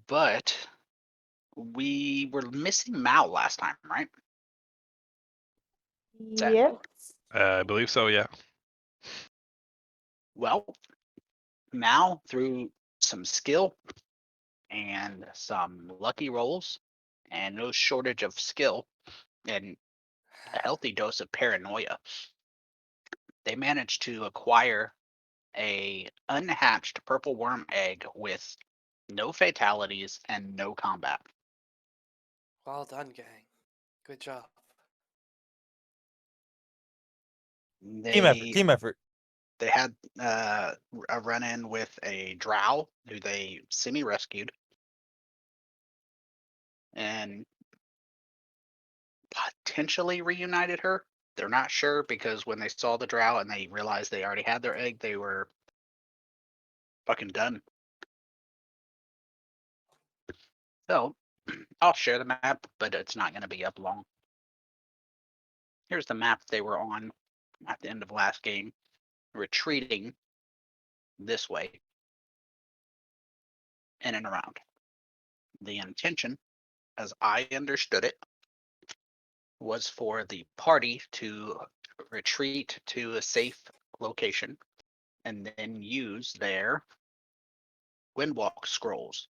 but we were missing Mal last time, right? That, Yep. I believe so, yeah. well, Mal, through some skill and some lucky rolls, and no shortage of skill and a healthy dose of paranoia, they managed to acquire a unhatched purple worm egg with no fatalities and no combat. Well done, gang. Good job. Team effort. They had a run-in with a drow who they semi-rescued, and potentially reunited her. They're not sure because when they saw the drow and they realized they already had their egg, they were fucking done. So I'll share the map, but it's not going to be up long. Here's the map they were on at the end of last game, retreating this way in and around. The intention, as I understood it, was for the party to retreat to a safe location and then use their windwalk scrolls.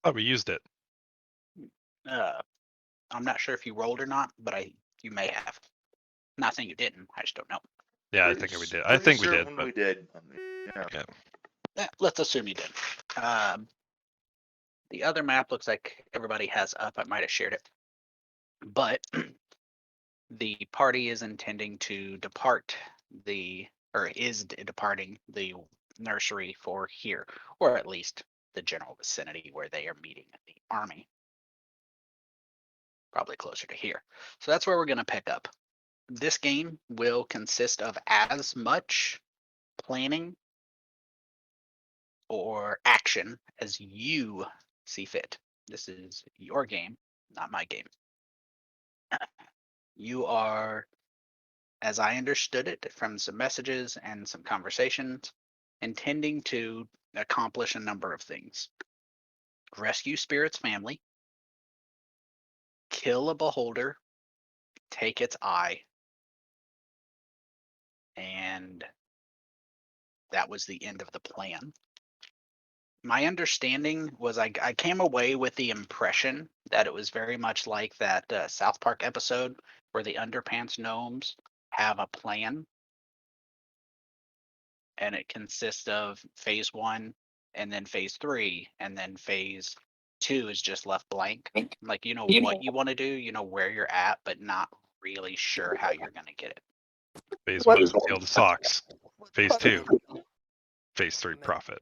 Oh, we used it. I'm not sure if you rolled or not, but you may have. Not saying you didn't. I just don't know. Yeah, I think we did. I think we did. Certain But we did. Yeah. Let's assume you did. The other map looks like everybody has up. I might have shared it, but the party is intending to depart departing the nursery for here, or at least the general vicinity where they are meeting the army. Probably closer to here. So that's where we're going to pick up. This game will consist of as much planning or action as you see fit. This is your game, not my game. You are, as I understood it from some messages and some conversations, intending to accomplish a number of things. Rescue Spirit's family, kill a beholder, take its eye, and that was the end of the plan. My understanding was I came away with the impression that it was very much like that South Park episode where the Underpants gnomes have a plan, and it consists of phase 1 and then phase 3 and then phase 2 is just left blank. Like, you know what you want to do, you know where you're at, but not really sure how you're going to get it. phase What- 1, steal the socks. Phase 2, phase 3, profit.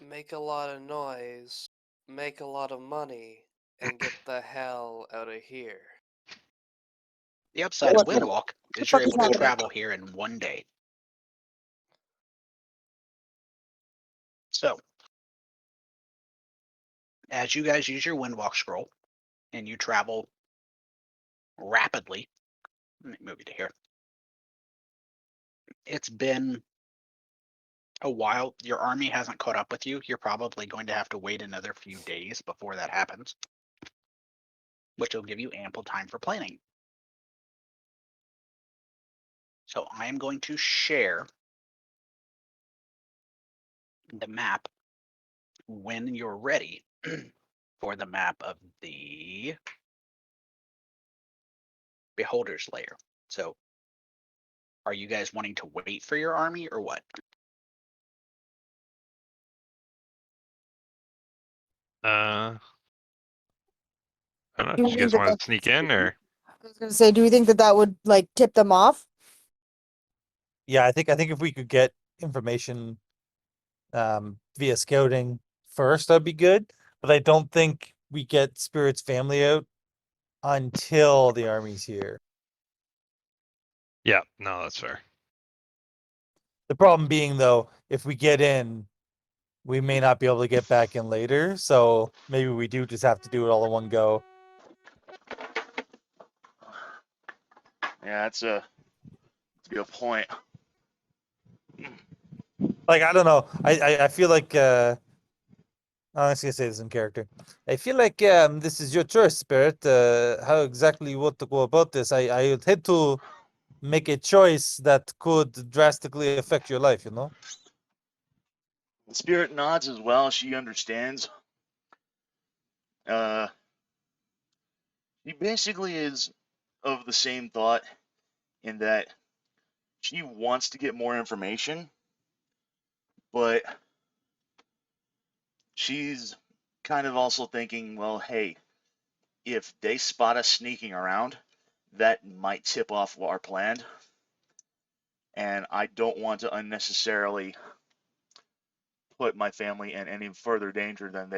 Make a lot of noise, make a lot of money, and get the hell out of here. The upside of What- Windwalk is fuck you're is able to happening? travel here in one day. So, as you guys use your Windwalk scroll and you travel rapidly, let me move you to here. It's been a while. Your army hasn't caught up with you. You're probably going to have to wait another few days before that happens, which will give you ample time for planning. So I am going to share the map when you're ready for the map of the Beholder's Lair. So are you guys wanting to wait for your army or what? I don't know. Do Do you you guys think want that to sneak in or? I was gonna say, do we think that would like tip them off? Yeah, I think if we could get information via scouting first, that'd be good. But I don't think we get Spirit's family out until the army's here. Yeah, no, that's fair. The problem being though, if we get in, we may not be able to get back in later. So maybe we do just have to do it all in one go. Yeah, that's a good point. Like I don't know. I feel like Honestly, I say this in character. I feel like this is your choice, Spirit. How exactly you want to go about this? I would hate to make a choice that could drastically affect your life. You know. Spirit nods as well. She understands. She basically is of the same thought in that she wants to get more information, but she's kind of also thinking, well, hey, if they spot us sneaking around, that might tip off our plan, and I don't want to unnecessarily put my family in any further danger than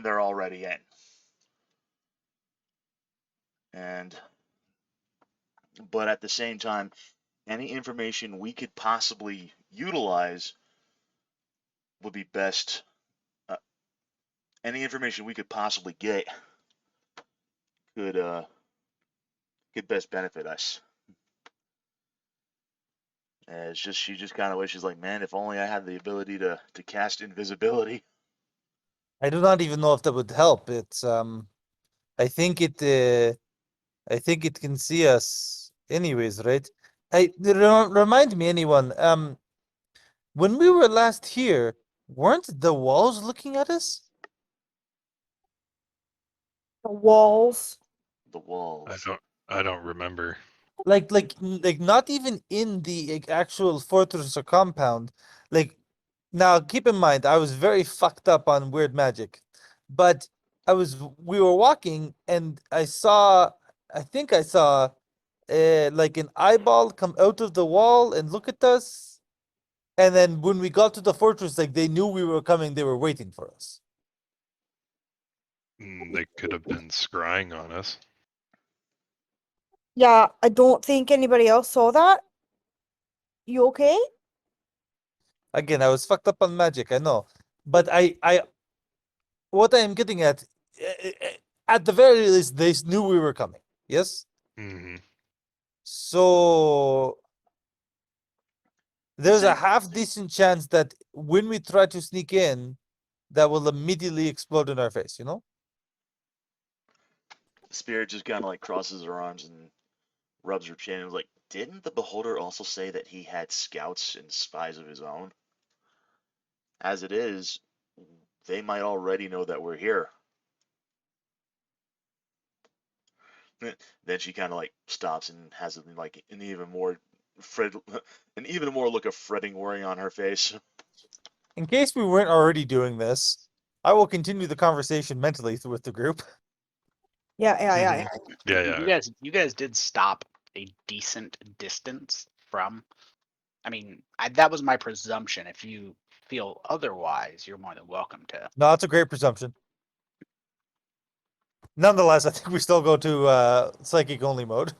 they're already in. But at the same time, any information we could possibly utilize would be best. Any information we could possibly get could best benefit us. And it's just she just kind of wishes like, man, if only I had the ability to cast invisibility. I do not even know if that would help. It's I think it I think it can see us anyways, right? Remind me, anyone. When we were last here, weren't the walls looking at us? The walls. The walls. I don't remember. Like not even in the actual fortress or compound. Like, now keep in mind, I was very fucked up on weird magic, but we were walking and I think I saw like an eyeball come out of the wall and look at us. And then when we got to the fortress, like they knew we were coming, they were waiting for us. They could have been scrying on us. Yeah, I don't think anybody else saw that. You okay? Again, I was fucked up on magic, I know. But what I am getting at the very least, they knew we were coming. Yes? Hmm. So there's a Same. half decent chance that when we try to sneak in, that will immediately explode in our face, you know? Spirit just kind of like crosses her arms and rubs her chin and was like, didn't the beholder also say that he had scouts and spies of his own? As it is, they might already know that we're here. Then she kind of like stops and has like an even more an even more look of fretting worry on her face. In case we weren't already doing this, I will continue the conversation mentally with the group. Yeah. Yeah, You guys did stop a decent distance from. I mean, that was my presumption. If you feel otherwise, you're more than welcome to. No, that's a great presumption. Nonetheless, I think we still go to psychic only mode.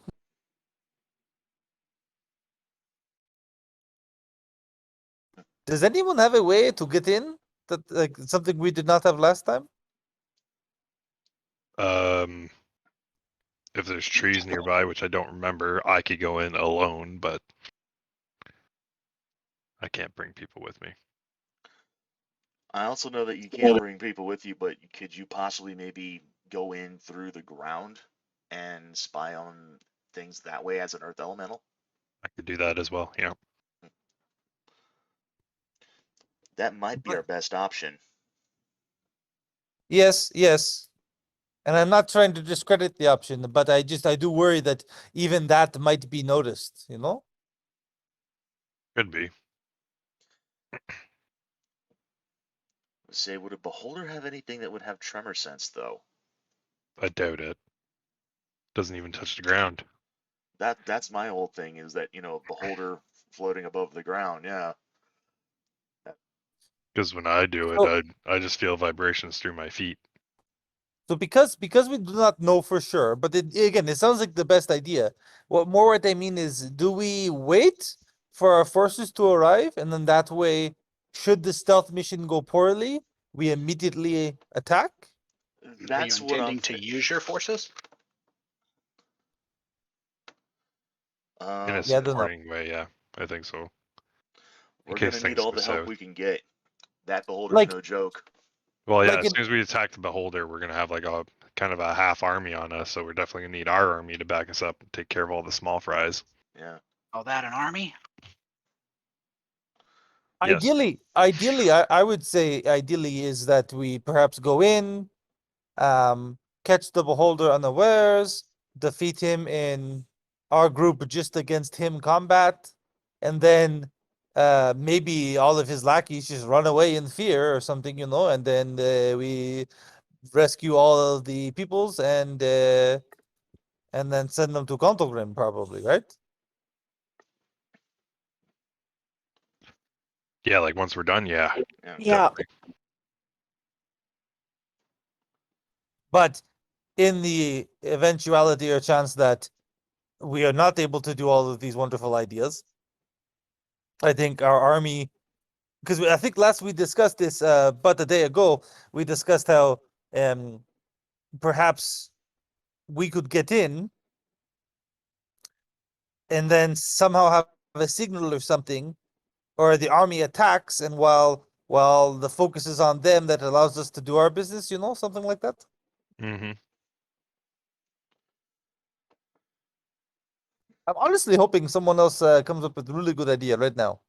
Does anyone have a way to get in? That like something we did not have last time? If there's trees nearby, which I don't remember, I could go in alone, but I can't bring people with me. I also know that you can't bring people with you, but could you possibly maybe go in through the ground and spy on things that way as an earth elemental? I could do that as well. Yeah. That might be But our best option. yes. And I'm not trying to discredit the option, but I do worry that even that might be noticed, you know? Could be. Say, would a beholder have anything that would have tremor sense, though? I doubt it. Doesn't even touch the ground. That's my whole thing is that, beholder floating above the ground, yeah. Because when I do So, it, I just feel vibrations through my feet. so because we do not know for sure, but again, it sounds like the best idea. What I mean is, do we wait for our forces to arrive, and then that way, should the stealth mission go poorly, we immediately attack? Are you That's what I'm intending to use your forces? In a Yeah, I don't know. supporting way, yeah. I think so. In We're case gonna need things all go the help south. we can get. That beholder's Like, no joke. Well, yeah, Like as it, soon as we attack the beholder, we're gonna have like a kind of a half army on us, so we're definitely gonna need our army to back us up and take care of all the small fries. Yeah. Oh, that an army? Yes. ideally, I would say ideally is that we perhaps go in, catch the beholder unawares, defeat him in our group just against him combat, and then maybe all of his lackeys just run away in fear or something, and then we rescue all of the peoples and then send them to Contogrim, probably, right? Yeah, like once we're done, yeah. Yeah. Yeah. Definitely. But in the eventuality or chance that we are not able to do all of these wonderful ideas, I think our army, because I think last we discussed this, but a day ago, we discussed how perhaps we could get in and then somehow have a signal or something, or the army attacks, and while the focus is on them, that allows us to do our business, something like that. Mm-hmm. I'm honestly hoping someone else comes up with a really good idea right now.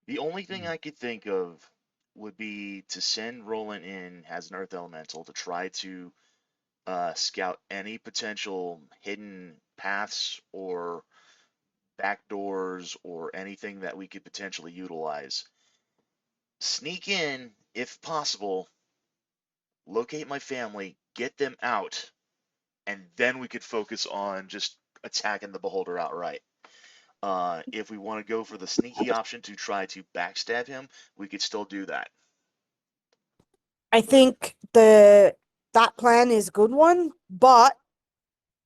The only thing I could think of would be to send Roland in as an Earth Elemental to try to scout any potential hidden paths or back doors or anything that we could potentially utilize. Sneak in, if possible, locate my family, get them out, and then we could focus on just attacking the beholder outright. If we want to go for the sneaky option to try to backstab him, we could still do that. I think that plan is a good one, but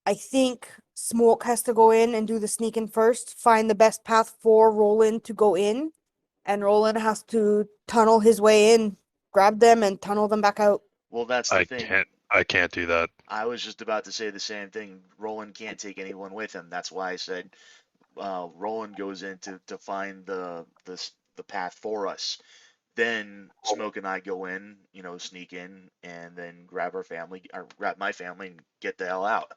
I think Smoke has to go in and do the sneaking first, find the best path for Roland to go in, and Roland has to tunnel his way in, grab them, and tunnel them back out. Well, that's the I thing. can't do that. I was just about to say the same thing. Roland can't take anyone with him. That's why I said Roland goes in to find the path for us. Then Smoke and I go in, sneak in, and then grab our family, or grab my family, and get the hell out.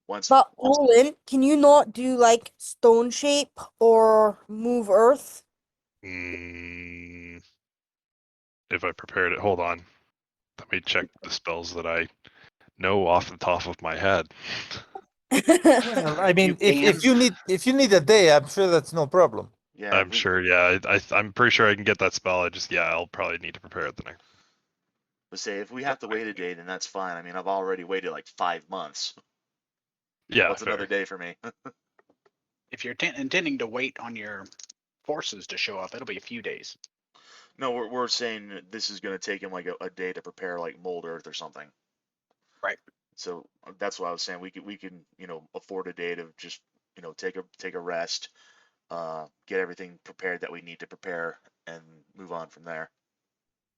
Once, But Roland, can you not do like stone shape or move earth? Mm, if I prepared it, hold on. Let me check the spells that I know off the top of my head. Well, I mean, You can. if you need a day, I'm sure that's no problem. yeah, I'm sure. Yeah, I'm pretty sure I can get that spell. I'll probably need to prepare it the next. let's say if we have to wait a day, then that's fine. I mean, I've already waited like 5 months. Yeah, What's fair. another day for me? If you're intending to wait on your forces to show up, it'll be a few days. No, we're saying that this is going to take him like a day to prepare like mold earth or something. Right. So that's what I was saying. We can afford a day to just take a rest, get everything prepared that we need to prepare, and move on from there.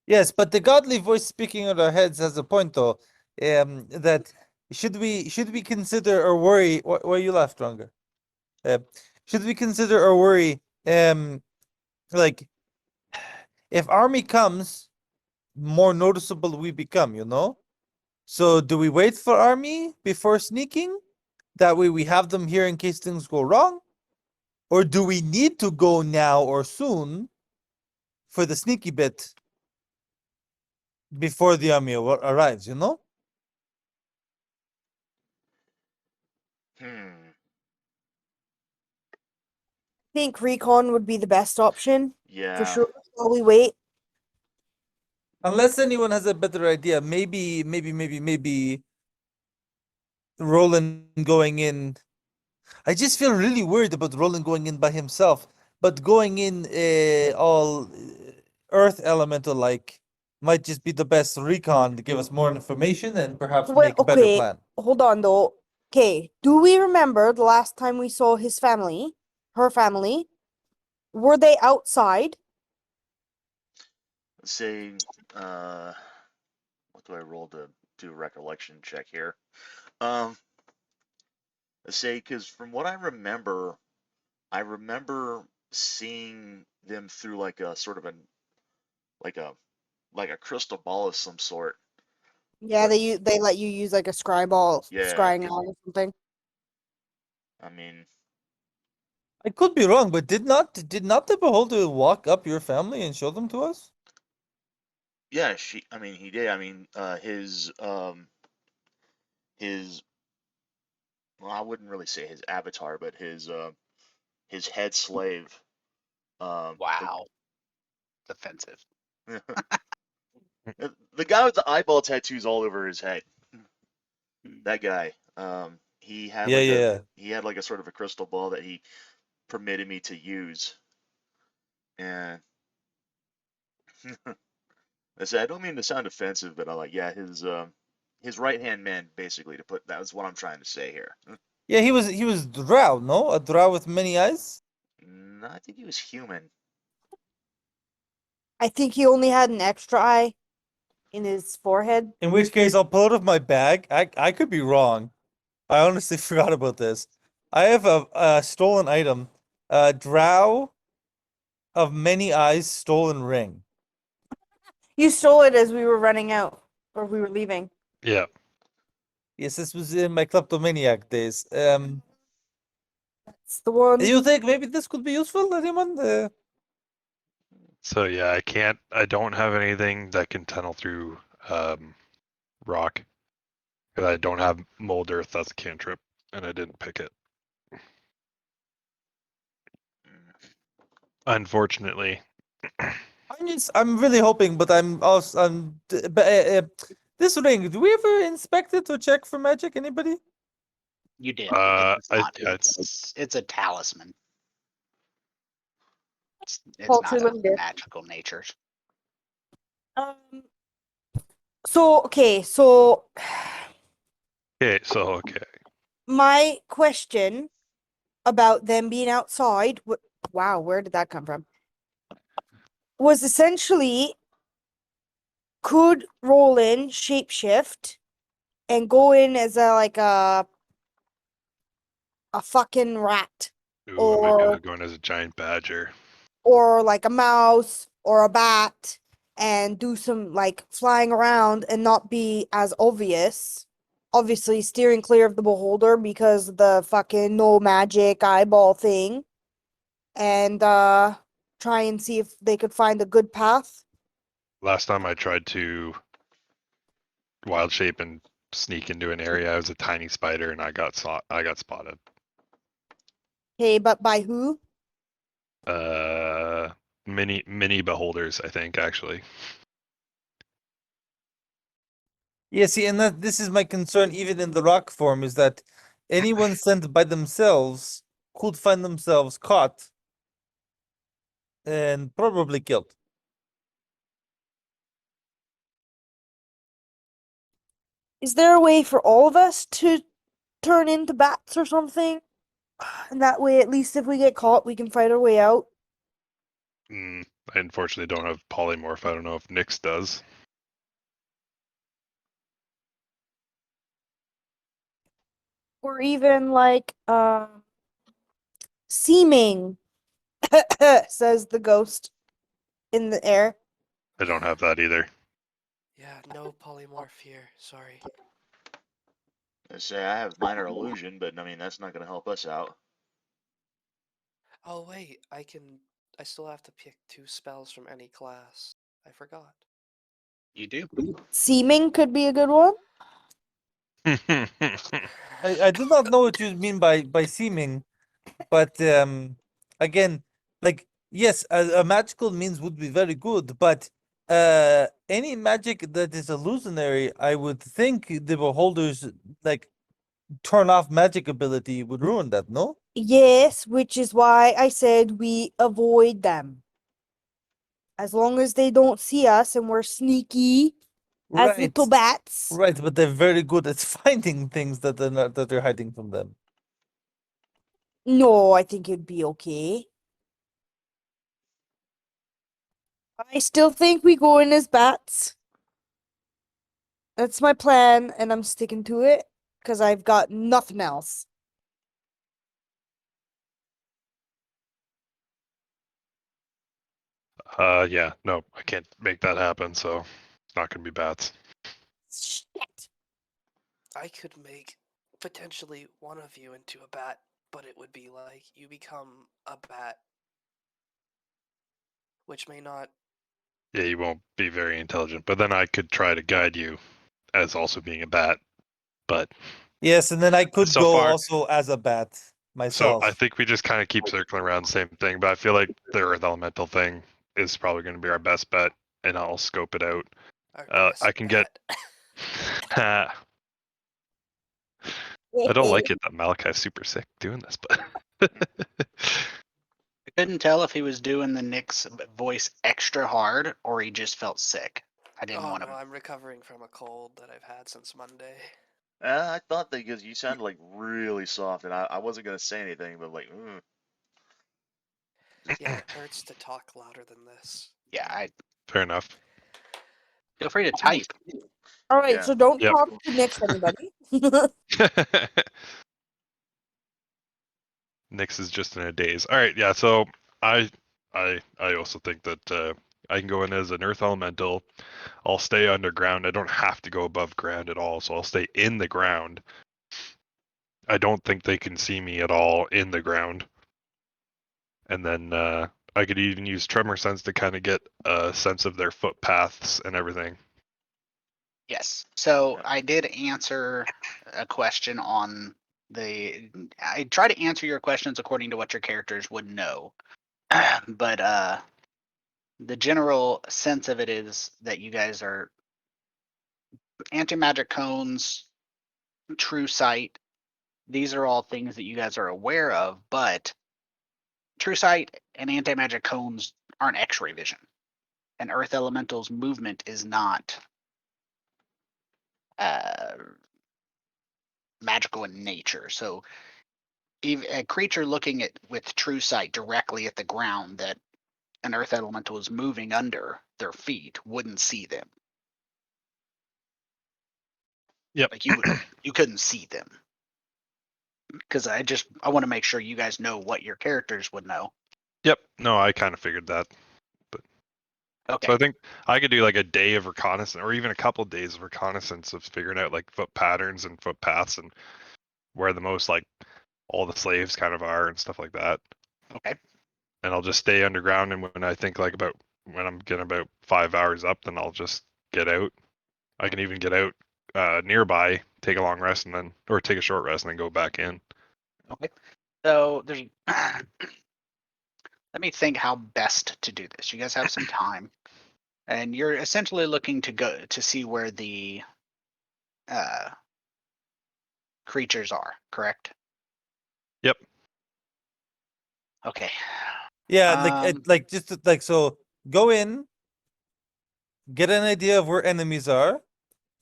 Yes, but the godly voice speaking in our heads has a point, though. That should we consider or worry? Why you laugh, stronger? Should we consider or worry? Like if army comes, more noticeable we become. So do we wait for army before sneaking? That way we have them here in case things go wrong? Or do we need to go now or soon for the sneaky bit before the army arrives? Hmm. I think recon would be the best option for Yeah. sure. While we wait. Unless anyone has a better idea, maybe Roland going in. I just feel really worried about Roland going in by himself, but going in all Earth Elemental like might just be the best recon to give us more information and perhaps Well, make a better okay, plan. hold on though. Okay, do we remember the last time we saw his family, her family? Were they outside? Let's say, what do I roll to do a recollection check here? Let's say, because from what I remember seeing them through like a sort of like a like a crystal ball of some sort. Yeah, But they let you use like a yeah, scrying eye or something. I mean, I could be wrong, but did not the beholder walk up your family and show them to us? yeah, I mean, he did. I mean, his, well, I wouldn't really say his avatar, but his head slave, um, the Wow. Offensive. the guy with the eyeball tattoos all over his head. Mm. That guy. Yeah, yeah. He had like a sort of a crystal ball that he permitted me to use, and I said I don't mean to sound offensive, but I like yeah his right hand man basically to put that was what I'm trying to say here. Yeah, he was drow, no? A drow with many eyes? No, I think he was human. I think he only had an extra eye in his forehead. In which case I'll pull out of my bag. I could be wrong. I honestly forgot about this. I have a stolen item. A drow of many eyes stolen ring. You stole it as we were running out, or we were leaving. Yeah. Yes, this was in my kleptomaniac days. It's the one. Do you think maybe this could be useful, anyone? So yeah, I don't have anything that can tunnel through rock. Because I don't have mold earth, that's a cantrip, and I didn't pick it. Unfortunately. I'm really hoping, but I'm also this ring. Do we ever inspect it or check for magic? Anybody? You did. It's I not. yeah, It's a talisman. It's Paltry not a little bit. magical nature. Um. So okay. So okay. So okay. my question about them being outside. Wow, where did that come from? Was essentially could roll in shapeshift and go in as a fucking rat Ooh, or going as a giant badger. like a mouse or a bat and do some like flying around and not be as obvious. Obviously, steering clear of the beholder because the fucking no magic eyeball thing. And try and see if they could find a good path. Last time I tried to wild shape and sneak into an area, I was a tiny spider and I got spotted. Okay, but by who? Uh, mini beholders, I think actually. Yeah, see, and this is my concern, even in the rock form, is that anyone sent by themselves could find themselves caught and probably killed. Is there a way for all of us to turn into bats or something? And that way, at least if we get caught, we can fight our way out. I unfortunately don't have polymorph. I don't know if Nyx does. Or even like seeming, says the ghost in the air. I don't have that either. Yeah, no polymorph here. Sorry. I say I have minor illusion, but I mean that's not going to help us out. Oh wait, I still have to pick 2 spells from any class. I forgot. You do. Seeming could be a good one. I do not know what you mean by seeming, but again, like yes, a magical means would be very good, but any magic that is illusionary, I would think the beholders like turn off magic ability would ruin that, no? Yes, which is why I said we avoid them. As long as they don't see us and we're sneaky as Right, little bats. right, but they're very good at finding things that they're hiding from them. No, I think it'd be okay. I still think we go in as bats. That's my plan, and I'm sticking to it because I've got nothing else. Yeah, no, I can't make that happen, so it's not gonna be bats. Shit. I could make potentially one of you into a bat, but it would be like you become a bat, which may not. Yeah, you won't be very intelligent, but then I could try to guide you as also being a bat. But Yes, and then I could so go far, also as a bat so myself. I think we just kind of keep circling around the same thing. But I feel like the Earth Elemental thing is probably going to be our best bet, and I'll scope it out. Our best I can get. bat. I don't like it that Malachi's super sick doing this, but I couldn't tell if he was doing the Nick's voice extra hard or he just felt sick. I didn't Oh want no, to. I'm recovering from a cold that I've had since Monday. I thought that because you sounded like really soft, and I wasn't gonna say anything, but like, Yeah, it hurts to talk louder than this. Yeah, I fair enough. feel free to type. All right, Yeah. so don't Yep. talk to Nick's anybody. Nyx is just in a daze. All right, yeah. So I also think that I can go in as an Earth Elemental. I'll stay underground. I don't have to go above ground at all, so I'll stay in the ground. I don't think they can see me at all in the ground. And then I could even use Tremor Sense to kind of get a sense of their footpaths and everything. Yes. So Yeah. I did answer a question on the. I try to answer your questions according to what your characters would know, but the general sense of it is that you guys are anti-magic cones, true sight. These are all things that you guys are aware of, but true sight and anti-magic cones aren't X-ray vision, and Earth Elemental's movement is not uh, magical in nature. So, even a creature looking at with true sight directly at the ground that an Earth Elemental is moving under their feet wouldn't see them. Yep. Like you couldn't see them. Because I want to make sure you guys know what your characters would know. Yep. No, I kind of figured that. Okay. So I think I could do like a day of reconnaissance, or even a couple of days of reconnaissance of figuring out like foot patterns and footpaths and where the most like all the slaves kind of are and stuff like that. Okay. And I'll just stay underground. And when I think like about when I'm getting about 5 hours up, then I'll just get out. I can even get out nearby, take a long rest, and then or take a short rest and then go back in. Okay. So there's. Let me think how best to do this. You guys have some time, and you're essentially looking to go to see where the uh, creatures are. Correct. Yep. Okay. Yeah, Um. like just like so go in, get an idea of where enemies are,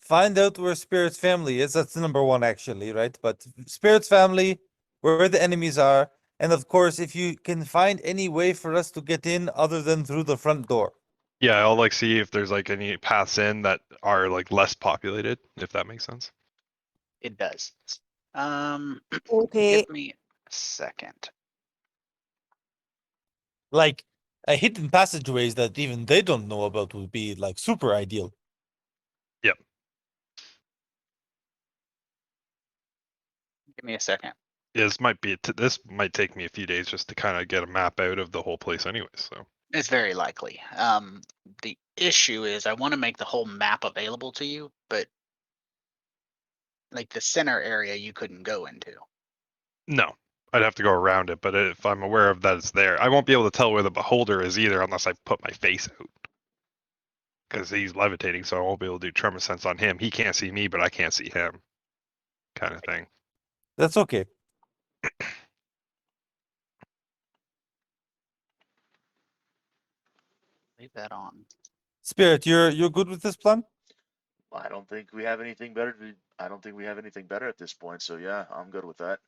find out where Spirit's family is. That's the number one actually, right? But Spirit's family, where the enemies are, and of course if you can find any way for us to get in other than through the front door. Yeah, I'll like see if there's like any paths in that are like less populated, if that makes sense. It does. Okay. Give me a second. Like hidden passageways that even they don't know about would be like super ideal. Yep. Give me a second. This might be this might take me a few days just to kind of get a map out of the whole place, anyway. So It's very likely. The issue is I want to make the whole map available to you, but like the center area you couldn't go into. no, I'd have to go around it. But if I'm aware of that it's there, I won't be able to tell where the beholder is either unless I put my face out. Because he's levitating, so I won't be able to do tremor sense on him. He can't see me, but I can't see him, kind of thing. That's okay. Leave that on. Spirit, you're good with this plan? I don't think we have anything better to. I don't think we have anything better at this point. So yeah, I'm good with that.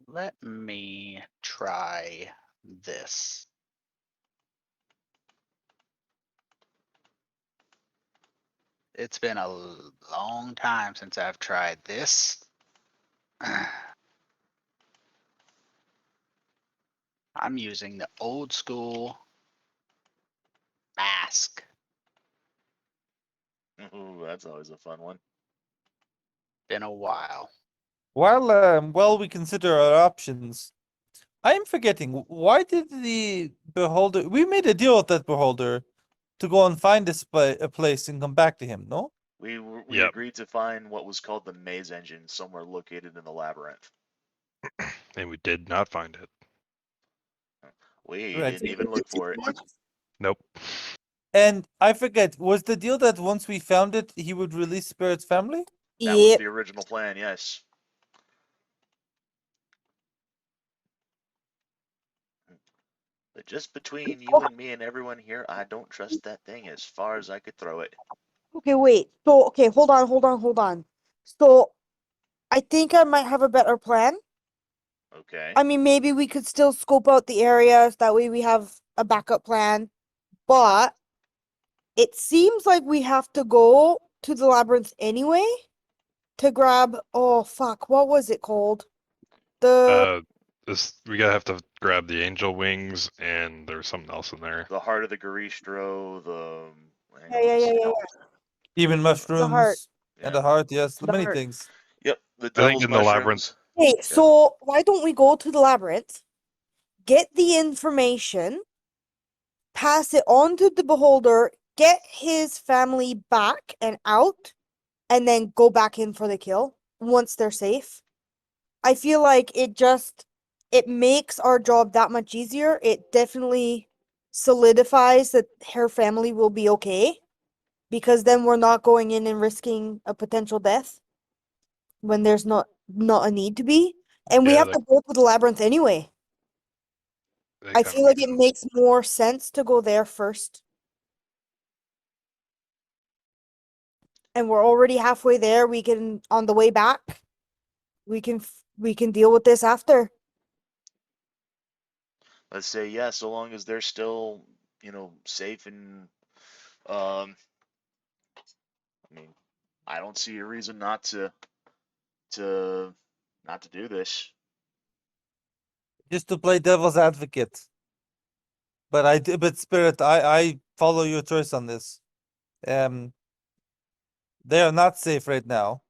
Let me try this. It's been a long time since I've tried this. I'm using the old school mask. Ooh, that's always a fun one. Been a while. While we consider our options, I'm forgetting why did the beholder? We made a deal with that beholder to go and find a place and come back to him. No, We Yep. agreed to find what was called the maze engine somewhere located in the labyrinth. And we did not find it. We Right. didn't even look for it. Nope. And I forget, was the deal that once we found it, he would release Spirit's family? That was Yep. the original plan, yes. But just between you and me and everyone here, I don't trust that thing as far as I could throw it. Okay, wait. So, okay, hold on. So, I think I might have a better plan. Okay. I mean, maybe we could still scope out the areas. That way we have a backup plan. But it seems like we have to go to the labyrinth anyway to grab, oh fuck, what was it called? The We gotta have to grab the angel wings, and there's something else in there. The heart of the Garistro, hang yeah, on, yeah, let's yeah, see. yeah, Even the heart. mushrooms and Yeah. a heart, yes, The many heart. things. Yep, the I think devil's in the labyrinth. mushrooms. Okay, so why don't we go to the labyrinth, get the information, pass it on to the beholder, get his family back and out, and then go back in for the kill once they're safe. I feel like it makes our job that much easier. It definitely solidifies that her family will be okay because then we're not going in and risking a potential death when there's not a need to be. And we Yeah, have to go to the labyrinth anyway. that I kinda feel like makes it sense. makes more sense to go there first. And we're already halfway there. We can on the way back. We can deal with this after. Let's say, yeah, so long as they're still, safe and, I mean, I don't see a reason to not to do this. Just to play devil's advocate. But Spirit, I follow your choice on this. Um, they are not safe right now.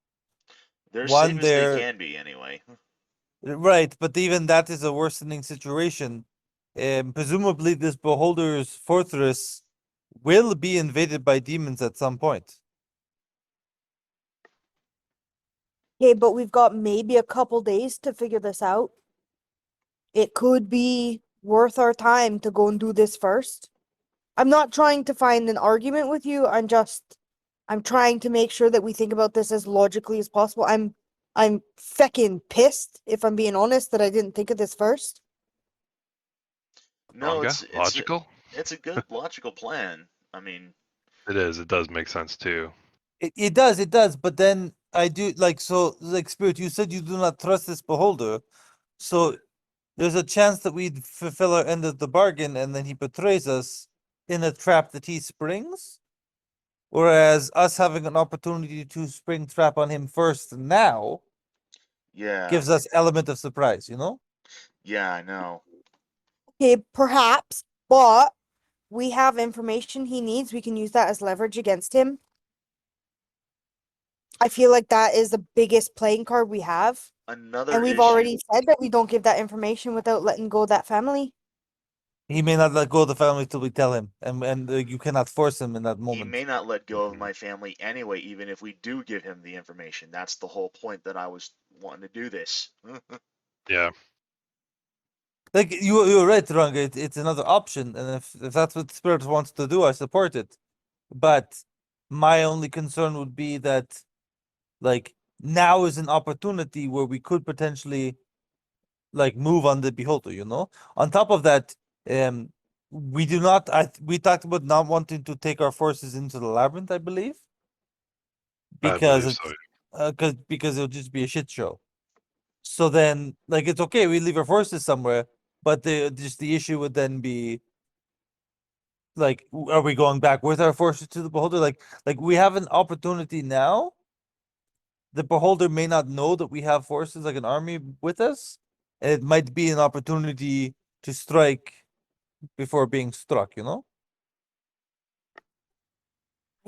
They're One, safe as they they're can be anyway. right, but even that is a worsening situation. Presumably, this beholder's fortress will be invaded by demons at some point. Okay, but we've got maybe a couple days to figure this out. It could be worth our time to go and do this first. I'm not trying to find an argument with you. I'm trying to make sure that we think about this as logically as possible. I'm feckin' pissed, if I'm being honest, that I didn't think of this first. No, Manga? Logical? it's a good logical plan. I mean, It is. It does make sense too. It does, but then I do like Spirit, you said you do not trust this beholder. So there's a chance that we fulfill our end of the bargain and then he betrays us in a trap that he springs. Whereas us having an opportunity to spring trap on him first now yeah, gives us element of surprise, you know? yeah, I know. Okay, perhaps, but we have information he needs. We can use that as leverage against him. I feel like that is the biggest playing card we have. Another And we've issue. already said that we don't give that information without letting go of that family. He may not let go of the family till we tell him, and you cannot force him in that He moment. may not let go of my family anyway, even if we do give him the information. That's the whole point that I was wanting to do this. Yeah. Like you're right, Ranga. It's another option, and if that's what Spirit wants to do, I support it. But my only concern would be that, like, now is an opportunity where we could potentially, like, move on the beholder. You know. On top of that, we do not. We talked about not wanting to take our forces into the labyrinth. I believe I because believe it's so. because it'll just be a shit show. So then, like, it's okay. We leave our forces somewhere, but the issue would then be like, are we going back with our forces to the beholder? Like we have an opportunity now. The beholder may not know that we have forces like an army with us. And it might be an opportunity to strike before being struck. You know.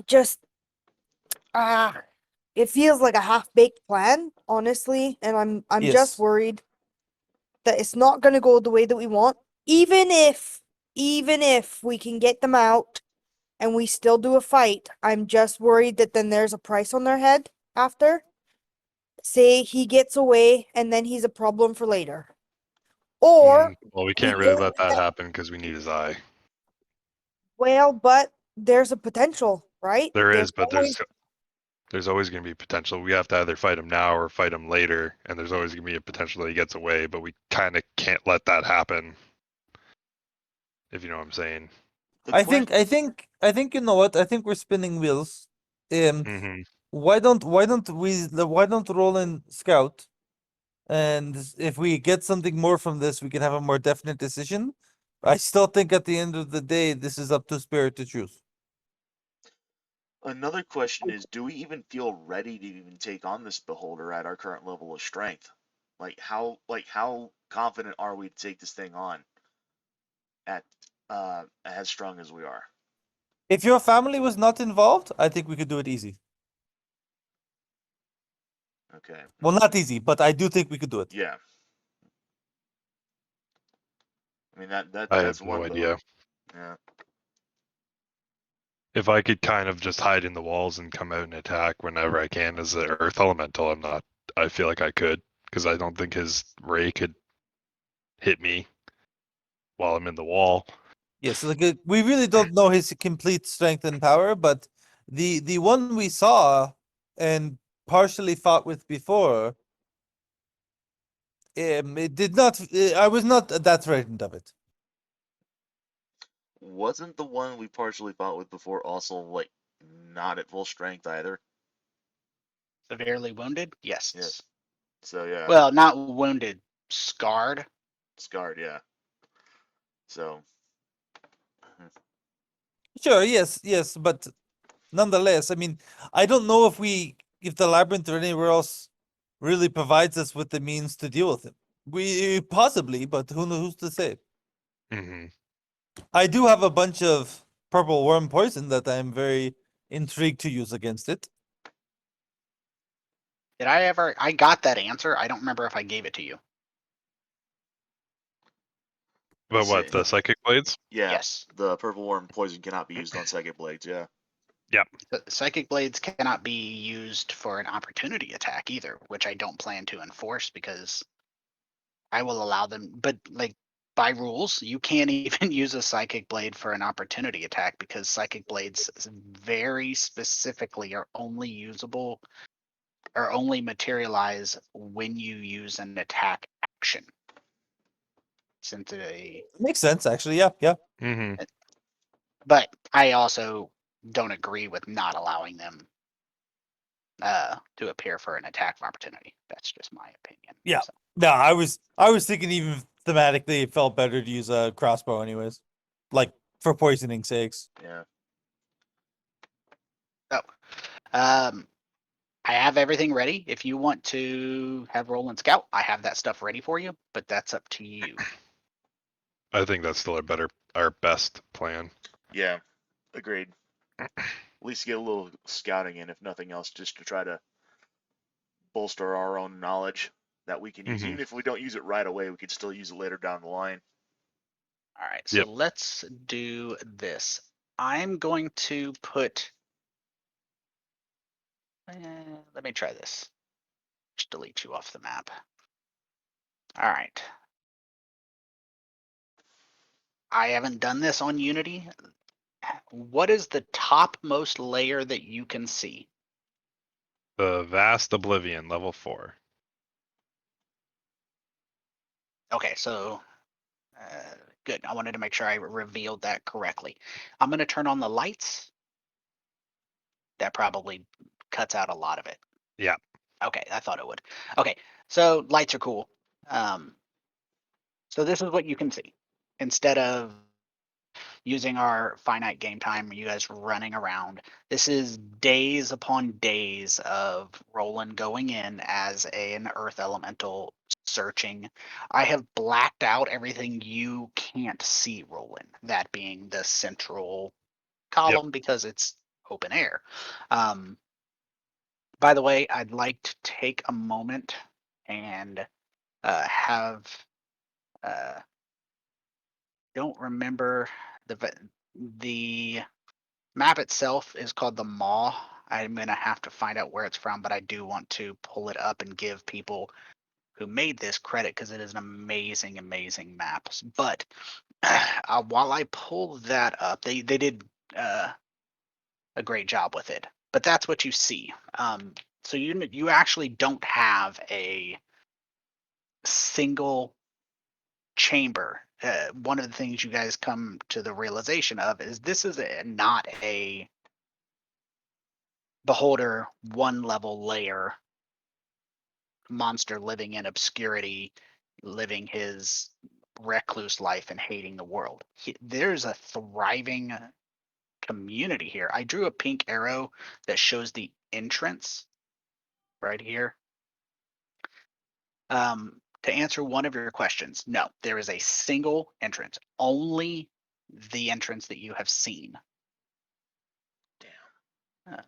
Just it feels like a half-baked plan, honestly, and I'm just Yes. worried that it's not going to go the way that we want. Even if we can get them out and we still do a fight, I'm just worried that then there's a price on their head after. Say he gets away and then he's a problem for later. Or Well, we we can't really go let that ahead- happen because we need his eye. well, but there's a potential, right? There There's is, but always there's always going to be potential. We have to either fight him now or fight him later, and there's always going to be a potential that he gets away. But we kind of can't let that happen. If you know what I'm saying. The I que- think. I think. You know what? I think we're spinning wheels. Hmm. Why don't roll in scout? And if we get something more from this, we can have a more definite decision. I still think at the end of the day, this is up to Spirit to choose. Another question is, do we even feel ready to even take on this beholder at our current level of strength? How confident are we to take this thing on at as strong as we are? If your family was not involved, I think we could do it easy. Okay. Well, not easy, but I do think we could do it. Yeah. I mean I that's have no one idea. Yeah. If I could kind of just hide in the walls and come out and attack whenever I can as the Earth Elemental, I'm not. I feel like I could because I don't think his ray could hit me while I'm in the wall. Yes, like we really don't know his complete strength and power, but the one we saw and partially fought with before, it did not. I was not that frightened of it. Wasn't the one we partially fought with before also like not at full strength either? Severely wounded? Yes. Yeah. So yeah, Well, not wounded, scarred. scarred, yeah. So Sure, yes, but nonetheless, I mean, I don't know if the labyrinth or anywhere else really provides us with the means to deal with him. We possibly, but who knows who's to say? Hmm. I do have a bunch of purple worm poison that I'm very intrigued to use against it. Did I ever? I got that answer. I don't remember if I gave it to you. But let's what, see. the psychic blades? Yeah, Yes. the purple worm poison cannot be used on psychic blades, yeah. Psychic blades cannot be used for an opportunity attack either, which I don't plan to enforce because I will allow them. But like by rules, you can't even use a psychic blade for an opportunity attack because psychic blades very specifically are only usable or only materialize when you use an attack action. Since Makes sense, actually. Yeah. Hmm. but I also don't agree with not allowing them to appear for an attack of opportunity. That's just my opinion. Yeah. So, No, I was thinking even thematically it felt better to use a crossbow anyways. Like for poisoning sakes. Yeah. oh, um, I have everything ready. If you want to have Roland Scout, I have that stuff ready for you. But that's up to you. I think that's still our best plan. Yeah. Agreed. At least get a little scouting in, if nothing else, just to try to bolster our own knowledge that we can use. Hmm. Even if we don't use it right away, we could still use it later down the line. All right, so Yep. let's do this. I'm going to put. Let me try this. Just delete you off the map. All right. I haven't done this on Unity. What is the topmost layer that you can see? The Vast Oblivion, level 4. Okay, so good. I wanted to make sure I revealed that correctly. I'm going to turn on the lights. That probably cuts out a lot of it. Yeah. Okay, I thought it would. Okay, so lights are cool. So this is what you can see. Instead of using our finite game time, you guys running around. This is days upon days of Roland going in as an earth elemental searching. I have blacked out everything you can't see, Roland, that being the central column because it's open air. By the way, I'd like to take a moment and have don't remember the map itself is called the Maw. I'm gonna have to find out where it's from, but I do want to pull it up and give people who made this credit because it is an amazing, amazing map. But while I pull that up, they did a great job with it. But that's what you see. So you actually don't have a single chamber. One of the things you guys come to the realization of is this is not a beholder one level layer monster living in obscurity, living his recluse life and hating the world. There's a thriving community here. I drew a pink arrow that shows the entrance right here. To answer one of your questions, no, there is a single entrance, only the entrance that you have seen. Damn.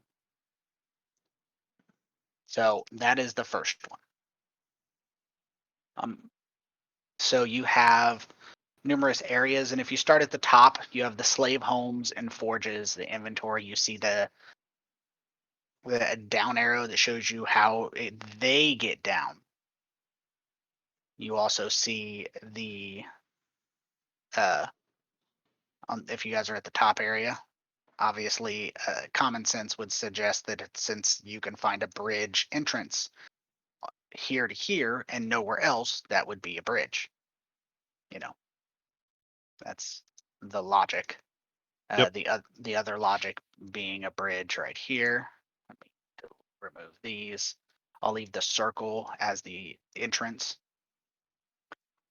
So that is the first one. So you have numerous areas, and if you start at the top, you have the slave homes and forges, the inventory. You see the down arrow that shows you how they get down. You also see the if you guys are at the top area, obviously common sense would suggest that since you can find a bridge entrance here to here and nowhere else, that would be a bridge. You know, that's the logic. Yep. The other logic being a bridge right here. Let me remove these. I'll leave the circle as the entrance.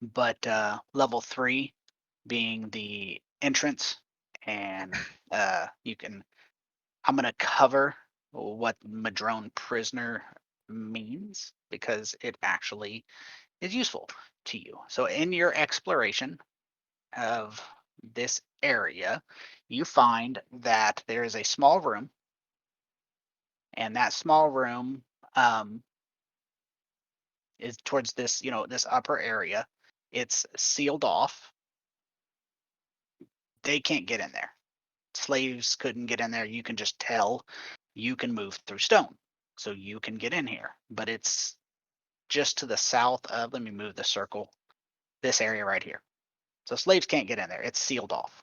But level 3 being the entrance, and you can. I'm gonna cover what Madrone prisoner means because it actually is useful to you. So in your exploration of this area, you find that there is a small room, and that small room is towards this, this upper area. It's sealed off. They can't get in there. Slaves couldn't get in there. You can just tell you can move through stone. So you can get in here. But it's just to the south of, let me move the circle, this area right here. So slaves can't get in there. It's sealed off.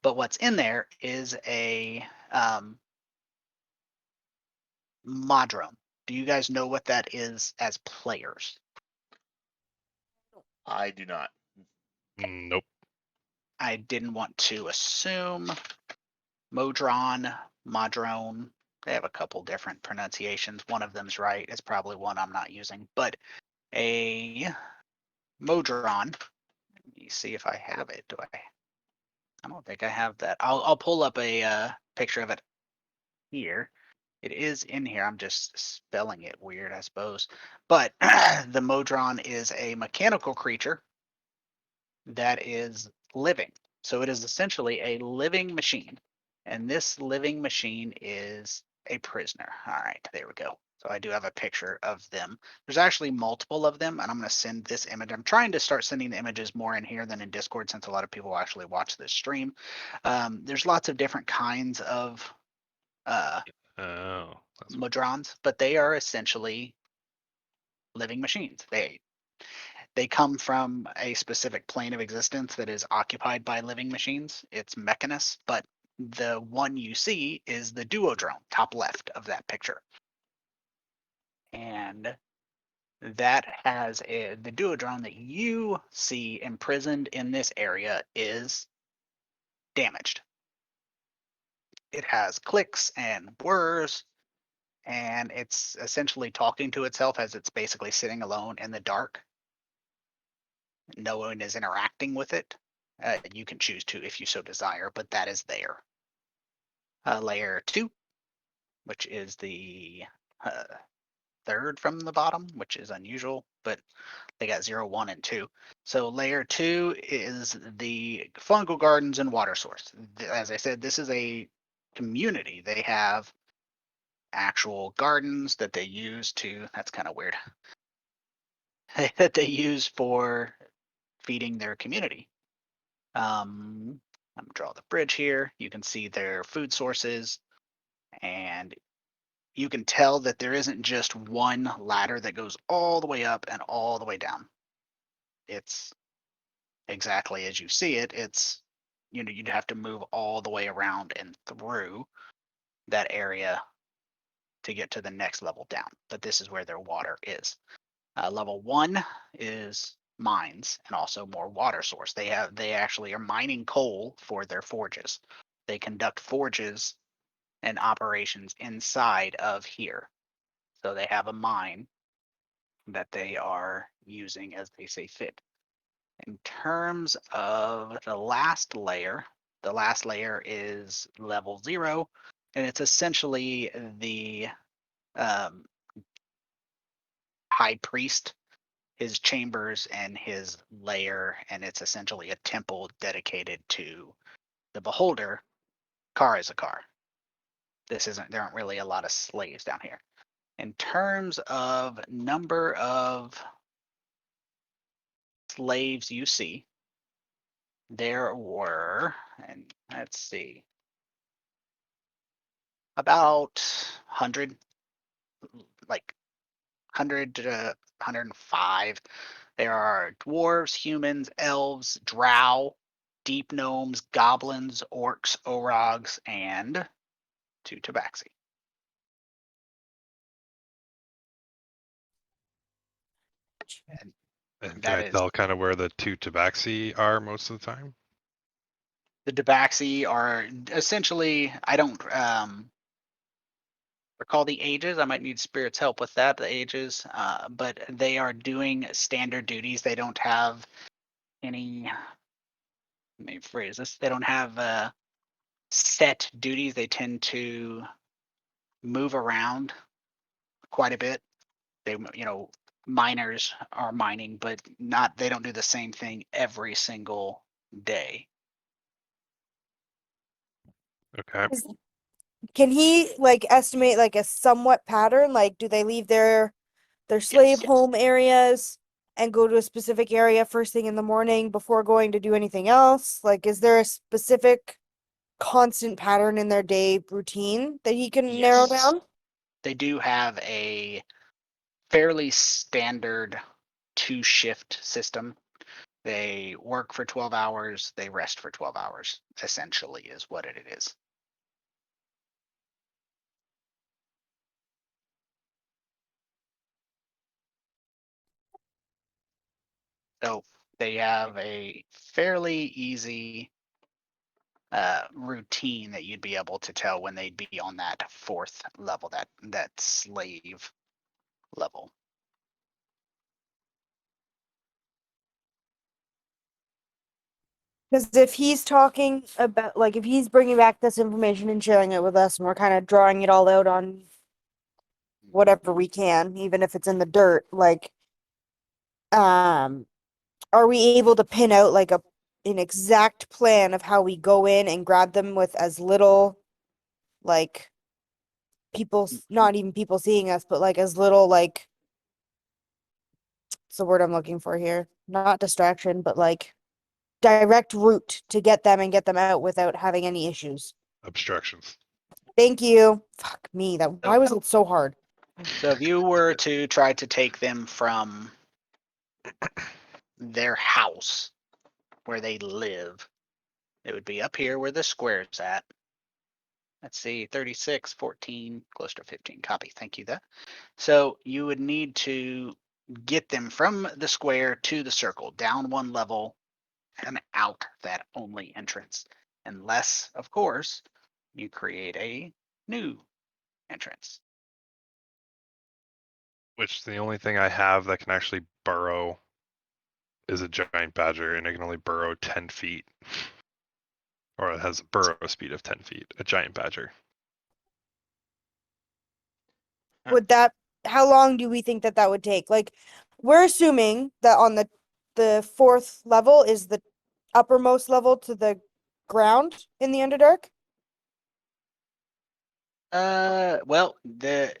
But what's in there is a modrome. Do you guys know what that is as players? I do not. Nope. I didn't want to assume. Modron, Modrone. They have a couple different pronunciations. One of them's right. It's probably one I'm not using. But a Modron. Let me see if I have it. Do I? I don't think I have that. I'll pull up a picture of it here. It is in here. I'm just spelling it weird, I suppose. But the Modron is a mechanical creature that is living. So it is essentially a living machine. And this living machine is a prisoner. All right, there we go. So I do have a picture of them. There's actually multiple of them, and I'm going to send this image. I'm trying to start sending the images more in here than in Discord since a lot of people actually watch this stream. There's lots of different kinds of Oh, that's Modrons, but they are essentially living machines. They come from a specific plane of existence that is occupied by living machines. It's Mechanus, but the one you see is the duodrone, top left of that picture. And that has the duodrone that you see imprisoned in this area is damaged. It has clicks and whirs, and it's essentially talking to itself as it's basically sitting alone in the dark. No one is interacting with it. You can choose to if you so desire, but that is there. Layer 2, which is the third from the bottom, which is unusual, but they got 0, 1, and 2. So layer 2 is the fungal gardens and water source. As I said, this is a community. They have actual gardens that they use to, that's kind of weird, that they use for feeding their community. I'm gonna draw the bridge here. You can see their food sources, and you can tell that there isn't just one ladder that goes all the way up and all the way down. It's exactly as you see it. It's, you'd have to move all the way around and through that area to get to the next level down. But this is where their water is. Level 1 is mines and also more water source. They actually are mining coal for their forges. They conduct forges and operations inside of here. So they have a mine that they are using as they say fit. In terms of the last layer is level 0, and it's essentially the um, high priest, his chambers and his lair, and it's essentially a temple dedicated to the beholder. Car is a car. There aren't really a lot of slaves down here. In terms of number of slaves you see, there were, and let's see, about 100, like 100 to 105. There are dwarves, humans, elves, drow, deep gnomes, goblins, orcs, orogs, and 2 tabaxi. And And can that I is, tell kind of where the 2 tabaxi are most of the time? the tabaxi are essentially, I don't recall the ages. I might need Spirit's help with that, the ages, but they are doing standard duties. They don't have any, let me phrase this, they don't have set duties. They tend to move around quite a bit. They, miners are mining, but they don't do the same thing every single day. Okay. Can he like estimate like a somewhat pattern? Like, do they leave their slave Yes. home areas and go to a specific area first thing in the morning before going to do anything else? Like, is there a specific constant pattern in their day routine that he can narrow Yes. down? They do have a fairly standard 2-shift system. They work for 12 hours, they rest for 12 hours, essentially, is what it is. So they have a fairly easy routine that you'd be able to tell when they'd be on that 4th level, that slave level. Because if he's talking about, like, if he's bringing back this information and sharing it with us, and we're kind of drawing it all out on whatever we can, even if it's in the dirt, like, um, are we able to pin out like an exact plan of how we go in and grab them with as little, like, not even people seeing us, but like as little, like, what's the word I'm looking for here? Not distraction, but like direct route to get them and get them out without having any issues. Obstructions. Thank you. Fuck me. Why So, was it so hard? so if you were to try to take them from their house where they live, it would be up here where the square's at. Let's see, 36, 14, close to 15. Copy. Thank you. That. So you would need to get them from the square to the circle, down 1 level and out that only entrance. Unless, of course, you create a new entrance. Which the only thing I have that can actually burrow is a giant badger, and it can only burrow 10 feet. Or it has a burrow speed of 10 feet. A giant badger. Would that, how long do we think that that would take? Like, we're assuming that on the fourth level is the uppermost level to the ground in the Underdark. Well, the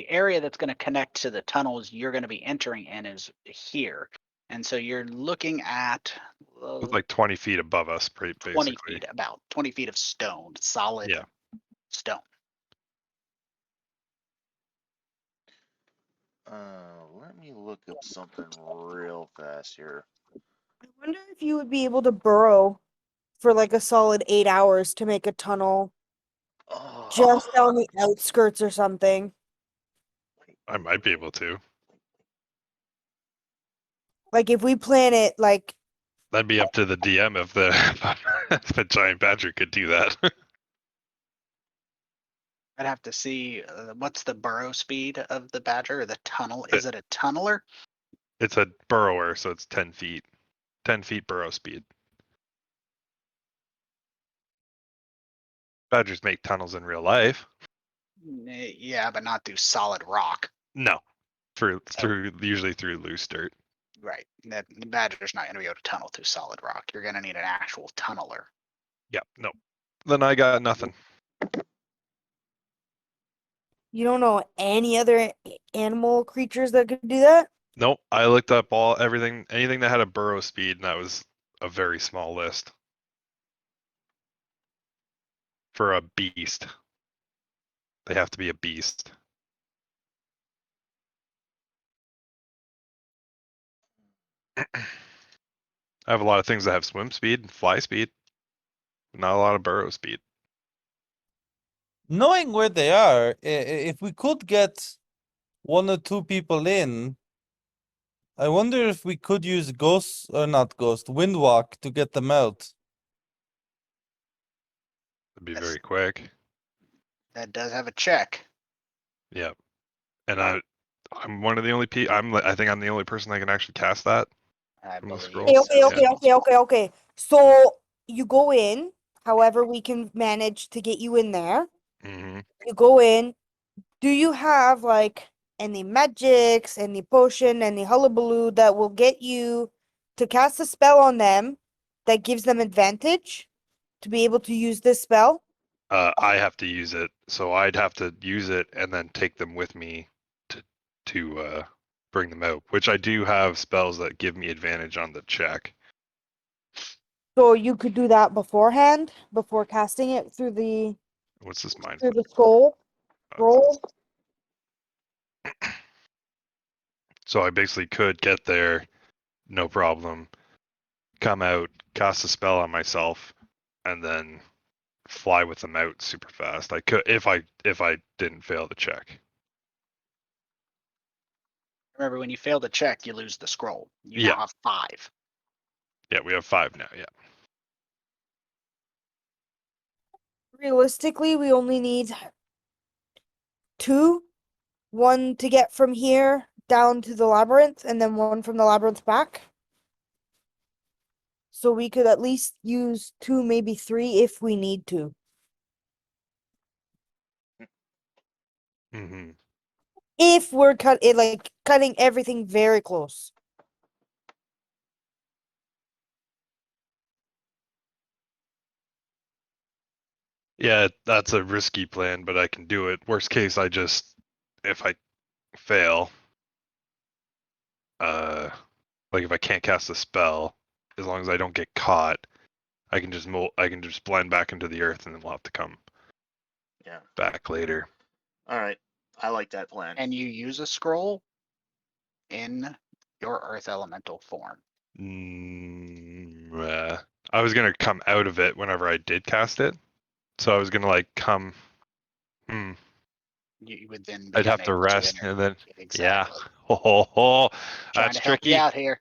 area that's going to connect to the tunnels you're going to be entering in is here, and so you're looking at It's like 20 feet above us, pretty 20 basically. feet, about 20 feet of stone, solid Yeah. stone. Let me look up something real fast here. I wonder if you would be able to burrow for like a solid 8 hours to make a tunnel Oh, just on the outskirts or something. I might be able to. Like if we plan it like That'd be up to the DM if the if a giant badger could do that. I'd have to see what's the burrow speed of the badger or the tunnel. Is it a tunneler? It's a burrower, so it's 10 feet. 10 feet burrow speed. Badgers make tunnels in real life. Yeah, but not through solid rock. No. Through usually through loose dirt. Right. The badger's not going to be able to tunnel through solid rock. You're going to need an actual tunneler. Yeah, no. Then I got nothing. you don't know any other animal creatures that could do that? Nope. I looked up anything that had a burrow speed, and that was a very small list. For a beast. They have to be a beast. I have a lot of things that have swim speed and fly speed. Not a lot of burrow speed. Knowing where they are, if we could get one or two people in, I wonder if we could use ghost or not ghost, windwalk to get them out. It'd be That's- very quick. That does have a check. Yeah. And I'm one of the only I think I'm the only person that can actually cast that. I From the believe. scroll. Okay, so. okay, okay, okay, okay. So you go in, however we can manage to get you in there. Mm-hmm. You go in. Do you have like any magics, any potion, any hullabaloo that will get you to cast a spell on them that gives them advantage to be able to use this spell? I have to use it, so I'd have to use it and then take them with me to bring them out. Which I do have spells that give me advantage on the check. So you could do that beforehand, before casting it through the What's this mind? scroll. Roll. So I basically could get there, no problem. Come out, cast a spell on myself, and then fly with them out super fast. I could if I didn't fail the check. Remember, when you fail the check, you lose the scroll. You Yeah. now have 5. Yeah, we have 5 now. Yeah. Realistically, we only need 2. One to get from here down to the labyrinth, and then one from the labyrinth back. So we could at least use 2, maybe 3 if we need to. Mm-hmm. If we're cutting everything very close. Yeah, that's a risky plan, but I can do it. Worst case, if I fail, like if I can't cast a spell, as long as I don't get caught, I can just blend back into the earth, and then we'll have to come yeah. back later. All right. I like that plan. And you use a scroll in your earth elemental form. I was gonna come out of it whenever I did cast it, so I was gonna like come. You would then be I'd have to unable rest, enter. and then Exactly. yeah, Trying that's to help you tricky. out here.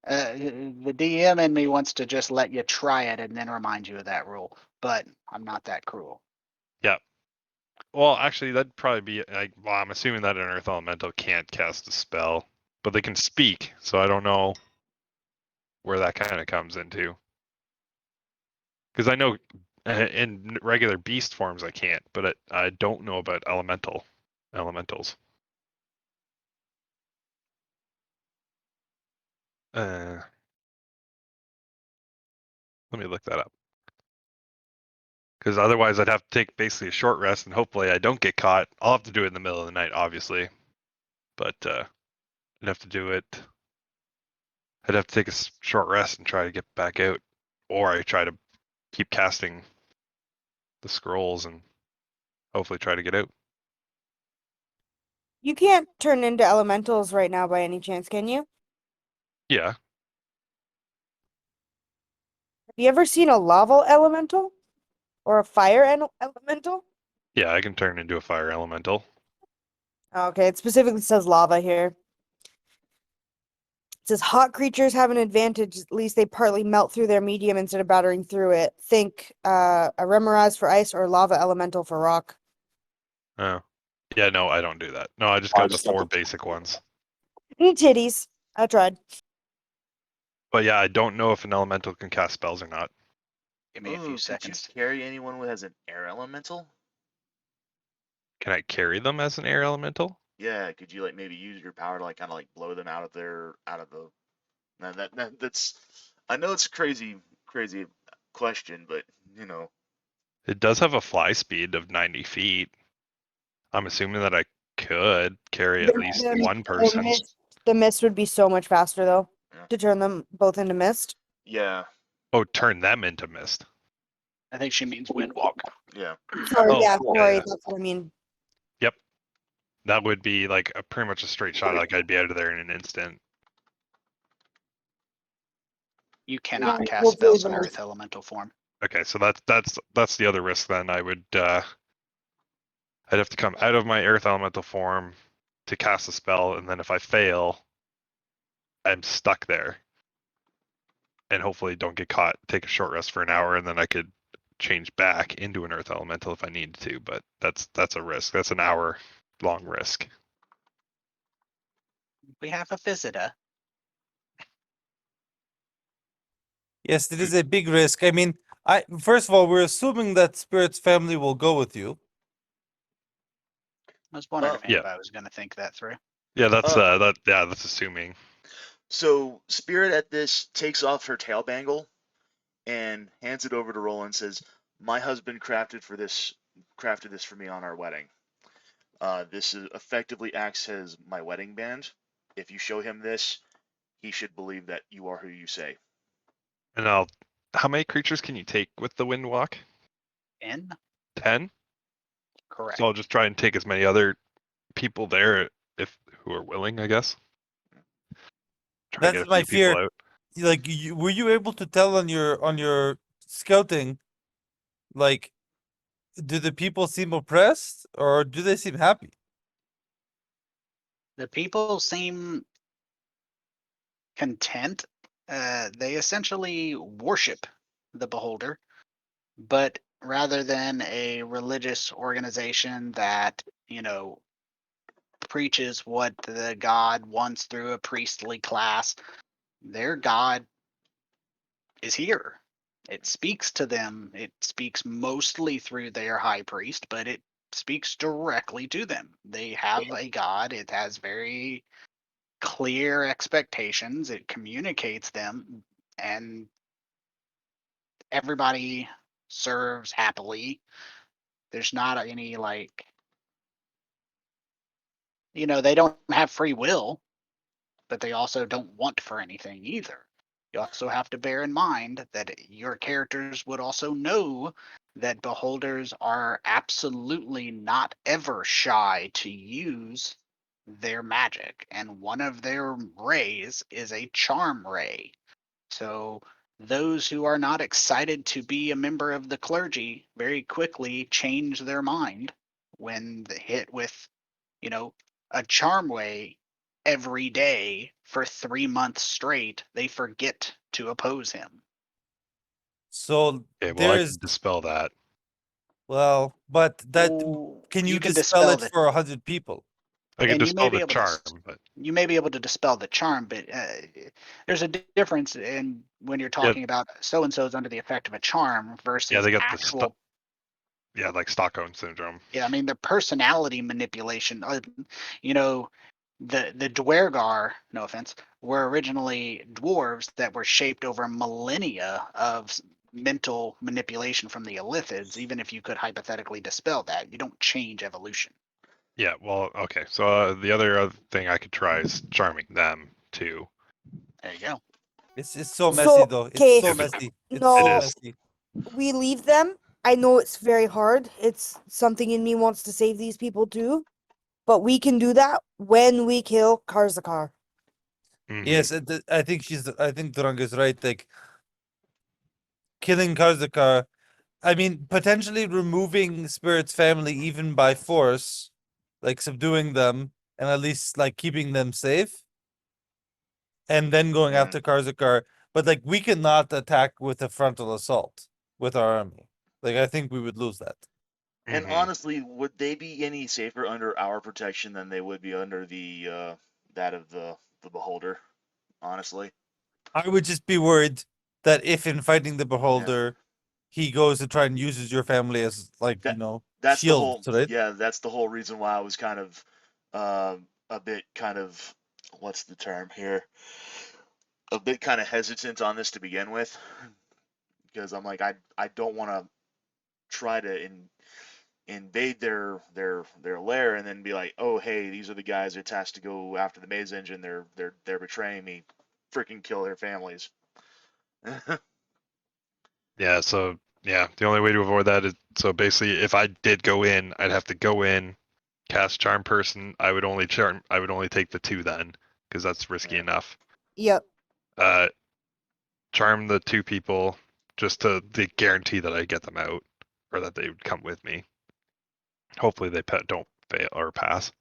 The DM in me wants to just let you try it and then remind you of that rule, but I'm not that cruel. Yeah. Well, actually, that'd probably be like. Well, I'm assuming that an Earth Elemental can't cast a spell but they can speak, so I don't know where that kind of comes into. Because I know in regular beast forms I can't, but I don't know about elementals. Let me look that up. Because otherwise I'd have to take basically a short rest, and hopefully I don't get caught. I'll have to do it in the middle of the night, obviously, but I'd have to do it. I'd have to take a short rest and try to get back out, or I try to keep casting the scrolls and hopefully try to get out. You can't turn into elementals right now by any chance, can you? Yeah, Have you ever seen a lava elemental? Or a fire elemental? yeah, I can turn into a fire elemental. Okay, it specifically says lava here. It says hot creatures have an advantage, at least they partly melt through their medium instead of battering through it. Think a Remoraz for ice or lava elemental for rock. Oh, yeah, no, I don't do that. No, I just got the 4 basic ones. Titties. I tried. But yeah, I don't know if an elemental can cast spells or not. Give me a few Ooh, could you seconds. carry anyone who has an air elemental? Can I carry them as an air elemental? Yeah, could you like maybe use your power to like kind of like blow them out of the? Now that's. I know it's a crazy question, but you know. It does have a fly speed of 90 feet. I'm assuming that I could carry at least one person. The mist would be so much faster though. Yeah. To turn them both into mist. Yeah. Oh, turn them into mist. I think she means windwalk. Yeah. Sorry, Oh, yeah, yeah, sorry, yeah. that's what I mean. Yep. That would be like a pretty much a straight shot. Like I'd be out of there in an instant. You cannot cast hopefully spells in the Earth mist- Elemental form. Okay, so that's the other risk then. I'd have to come out of my earth elemental form to cast a spell, and then if I fail, I'm stuck there. And hopefully don't get caught, take a short rest for an hour, and then I could change back into an earth elemental if I needed to, but that's a risk. That's an hour long risk. We have a visitor. Yes, it is a big risk. I mean, first of all, we're assuming that Spirit's family will go with you. I was wondering if Yeah. anybody was going to think that through. Yeah, that's that's assuming. So Spirit at this takes off her tail bangle and hands it over to Roland and says, "My husband crafted this for me on our wedding. This effectively acts as my wedding band. If you show him this, he should believe that you are who you say." And how many creatures can you take with the wind walk? N? 10? Correct. So I'll just try and take as many other people there who are willing, I guess. Try to That's get a my few people fear. out. Like, were you able to tell on your scouting, like, do the people seem oppressed or do they seem happy? The people seem content. They essentially worship the beholder, but rather than a religious organization that, preaches what the god wants through a priestly class, their god is here. It speaks to them. It speaks mostly through their high priest, but it speaks directly to them. They have a god. It has very clear expectations. It communicates them, and everybody serves happily. There's not any they don't have free will, but they also don't want for anything either. You also have to bear in mind that your characters would also know that beholders are absolutely not ever shy to use their magic, and one of their rays is a charm ray. So those who are not excited to be a member of the clergy very quickly change their mind when hit with, you know, a charm way every day for 3 months straight. They forget to oppose him. So Okay, well I there's can dispel that. but that Ooh, can you you can dispel dispel it the for 100 people? I can And you may dispel be the able to charm, but you may be able to dispel the charm, but there's a difference in when you're yeah, talking about so and so's under the effect of a charm yeah, versus they got the actual. yeah, like Stockholm syndrome. Yeah, I mean the personality manipulation. You know, the Dwergar, no offense, were originally dwarves that were shaped over millennia of mental manipulation from the Illithids. Even if you could hypothetically dispel that, you don't change evolution. Yeah, well, okay. So the other thing I could try is charming them too. There you go. It's so messy So, though. It's okay, so If it, messy. It's it so no, is. messy. we leave them. I know it's very hard. It's something in me wants to save these people too, but we can do that when we kill Karzakar. Mhm. Yes, I think I think Drunk is right. Like killing Karzakar. I mean, potentially removing Spirit's family even by force, like subduing them and at least like keeping them safe, and then going Yeah. after Karzakar. But like we cannot attack with a frontal assault with our army. Like I think we would lose that. And Mhm. honestly, would they be any safer under our protection than they would be under the that of the beholder? Honestly, I would just be worried that if in fighting the yeah. beholder, he goes to try and uses your family as like, That that's the shield, whole right? yeah. That's the whole reason why I was kind of a bit kind of what's the term here? A bit kind of hesitant on this to begin with because I'm like I don't want to try to invade their lair and then be like, oh hey, these are the guys they're tasked to go after the maze engine. They're betraying me. Freaking kill their families. Yeah, so yeah, the only way to avoid that is so basically if I did go in, I'd have to go in, cast charm person. I would only take the 2 then, because that's risky Yeah. enough. Yep. Uh charm the 2 people just to guarantee that I get them out or that they would come with me. Hopefully they don't fail or pass.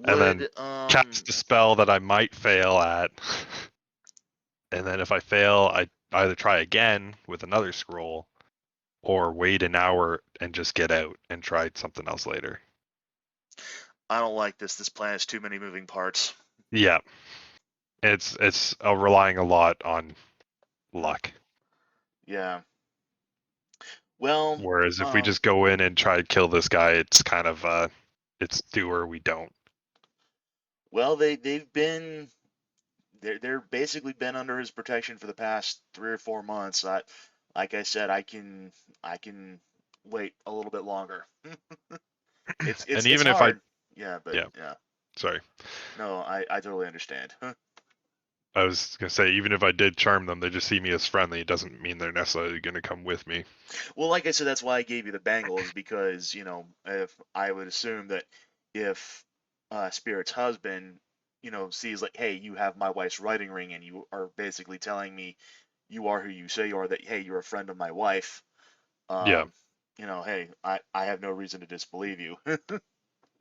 And then Would cast a spell that I might fail at. And then if I fail, I either try again with another scroll or wait an hour and just get out and try something else later. I don't like this. This plan has too many moving parts. Yeah. It's relying a lot on luck. Yeah. Well, Whereas if we just go in and try to kill this guy, it's kind of it's do or we don't. well, they've been they're basically been under his protection for the past 3 or 4 months. Like I said, I can wait a little bit longer. It's And it's it's even if I hard. Yeah, but yeah, yeah. sorry. No, I totally understand. I was gonna say even if I did charm them, they just see me as friendly. It doesn't mean they're necessarily gonna come with me. Well, like I said, that's why I gave you the bangles because if I would assume that if Spirit's husband, sees like, hey, you have my wife's writing ring, and you are basically telling me you are who you say you are, that hey, you're a friend of my wife. Yeah. Um, hey, I have no reason to disbelieve you.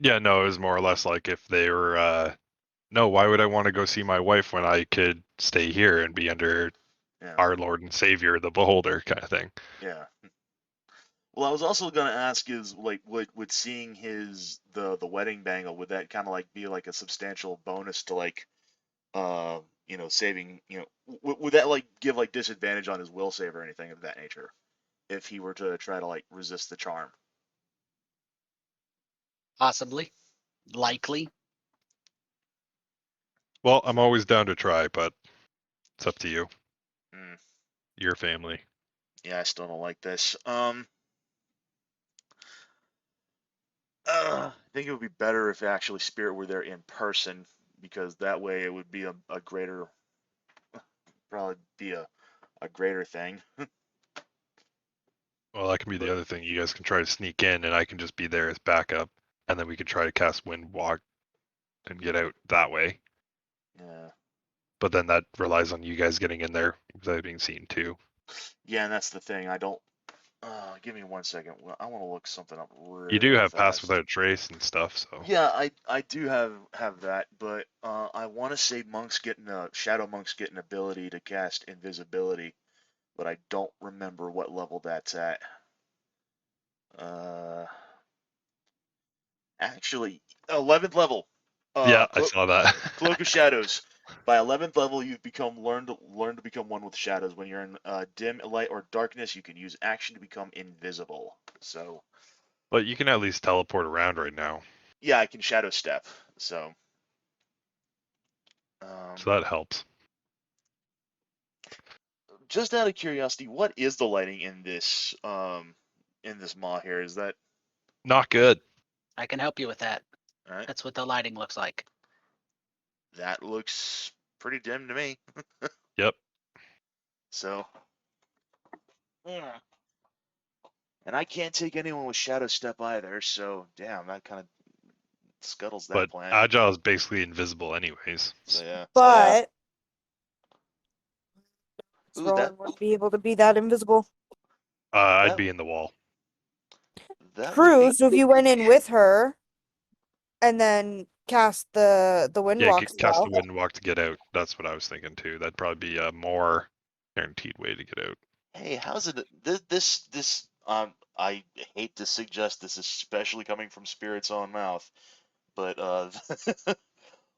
Yeah, no, it was more or less like if they were no, why would I want to go see my wife when I could stay here and be under Yeah, our Lord and Savior, the Beholder, kind of thing. yeah. Well, I was also gonna ask is like, would seeing the wedding bangle, would that kind of like be like a substantial bonus to like saving, would that like give like disadvantage on his will save or anything of that nature if he were to try to like resist the charm? Possibly, likely. Well, I'm always down to try, but it's up to you, Hmm. your family. Yeah, I still don't like this. I think it would be better if actually Spirit were there in person because that way it would be a greater, probably be a greater thing. Well, that can be the But other thing. You guys can try to sneak in, and I can just be there as backup, and then we could try to cast Wind Walk and get out that way. yeah, But then that relies on you guys getting in there without being seen too. yeah, and that's the thing. I don't. Give me 1 second. I want to look something up You do real have Pass fast. Without Trace and stuff, so Yeah, I do have that, but I want to say shadow monks get an ability to cast invisibility, but I don't remember what level that's at. Uh, Actually, 11th level. Yeah, I saw that. Cloak of Shadows. By 11th level, you've learn to become one with shadows. When you're in dim, light, or darkness, you can use action to become invisible. So But you can at least teleport around right now, yeah, I can shadow step. So so that helps. just out of curiosity, what is the lighting in this maw here? Is that Not good. I can help you with that. all right? That's what the lighting looks like. That looks pretty dim to me. Yep. So yeah. And I can't take anyone with shadow step either. So damn, that kind of scuttles that But plan. Agile is basically invisible anyways. So yeah. But Ooh, Rowan wouldn't be able to be that invisible. I'd That- be in the wall. that would True. be So if you went in with her and then cast the Yeah, windwalk cast spell, the wind walk to get out. That's what I was thinking too. That'd probably be a more guaranteed way to get out. hey, how's it this I hate to suggest this, especially coming from Spirit's own mouth, but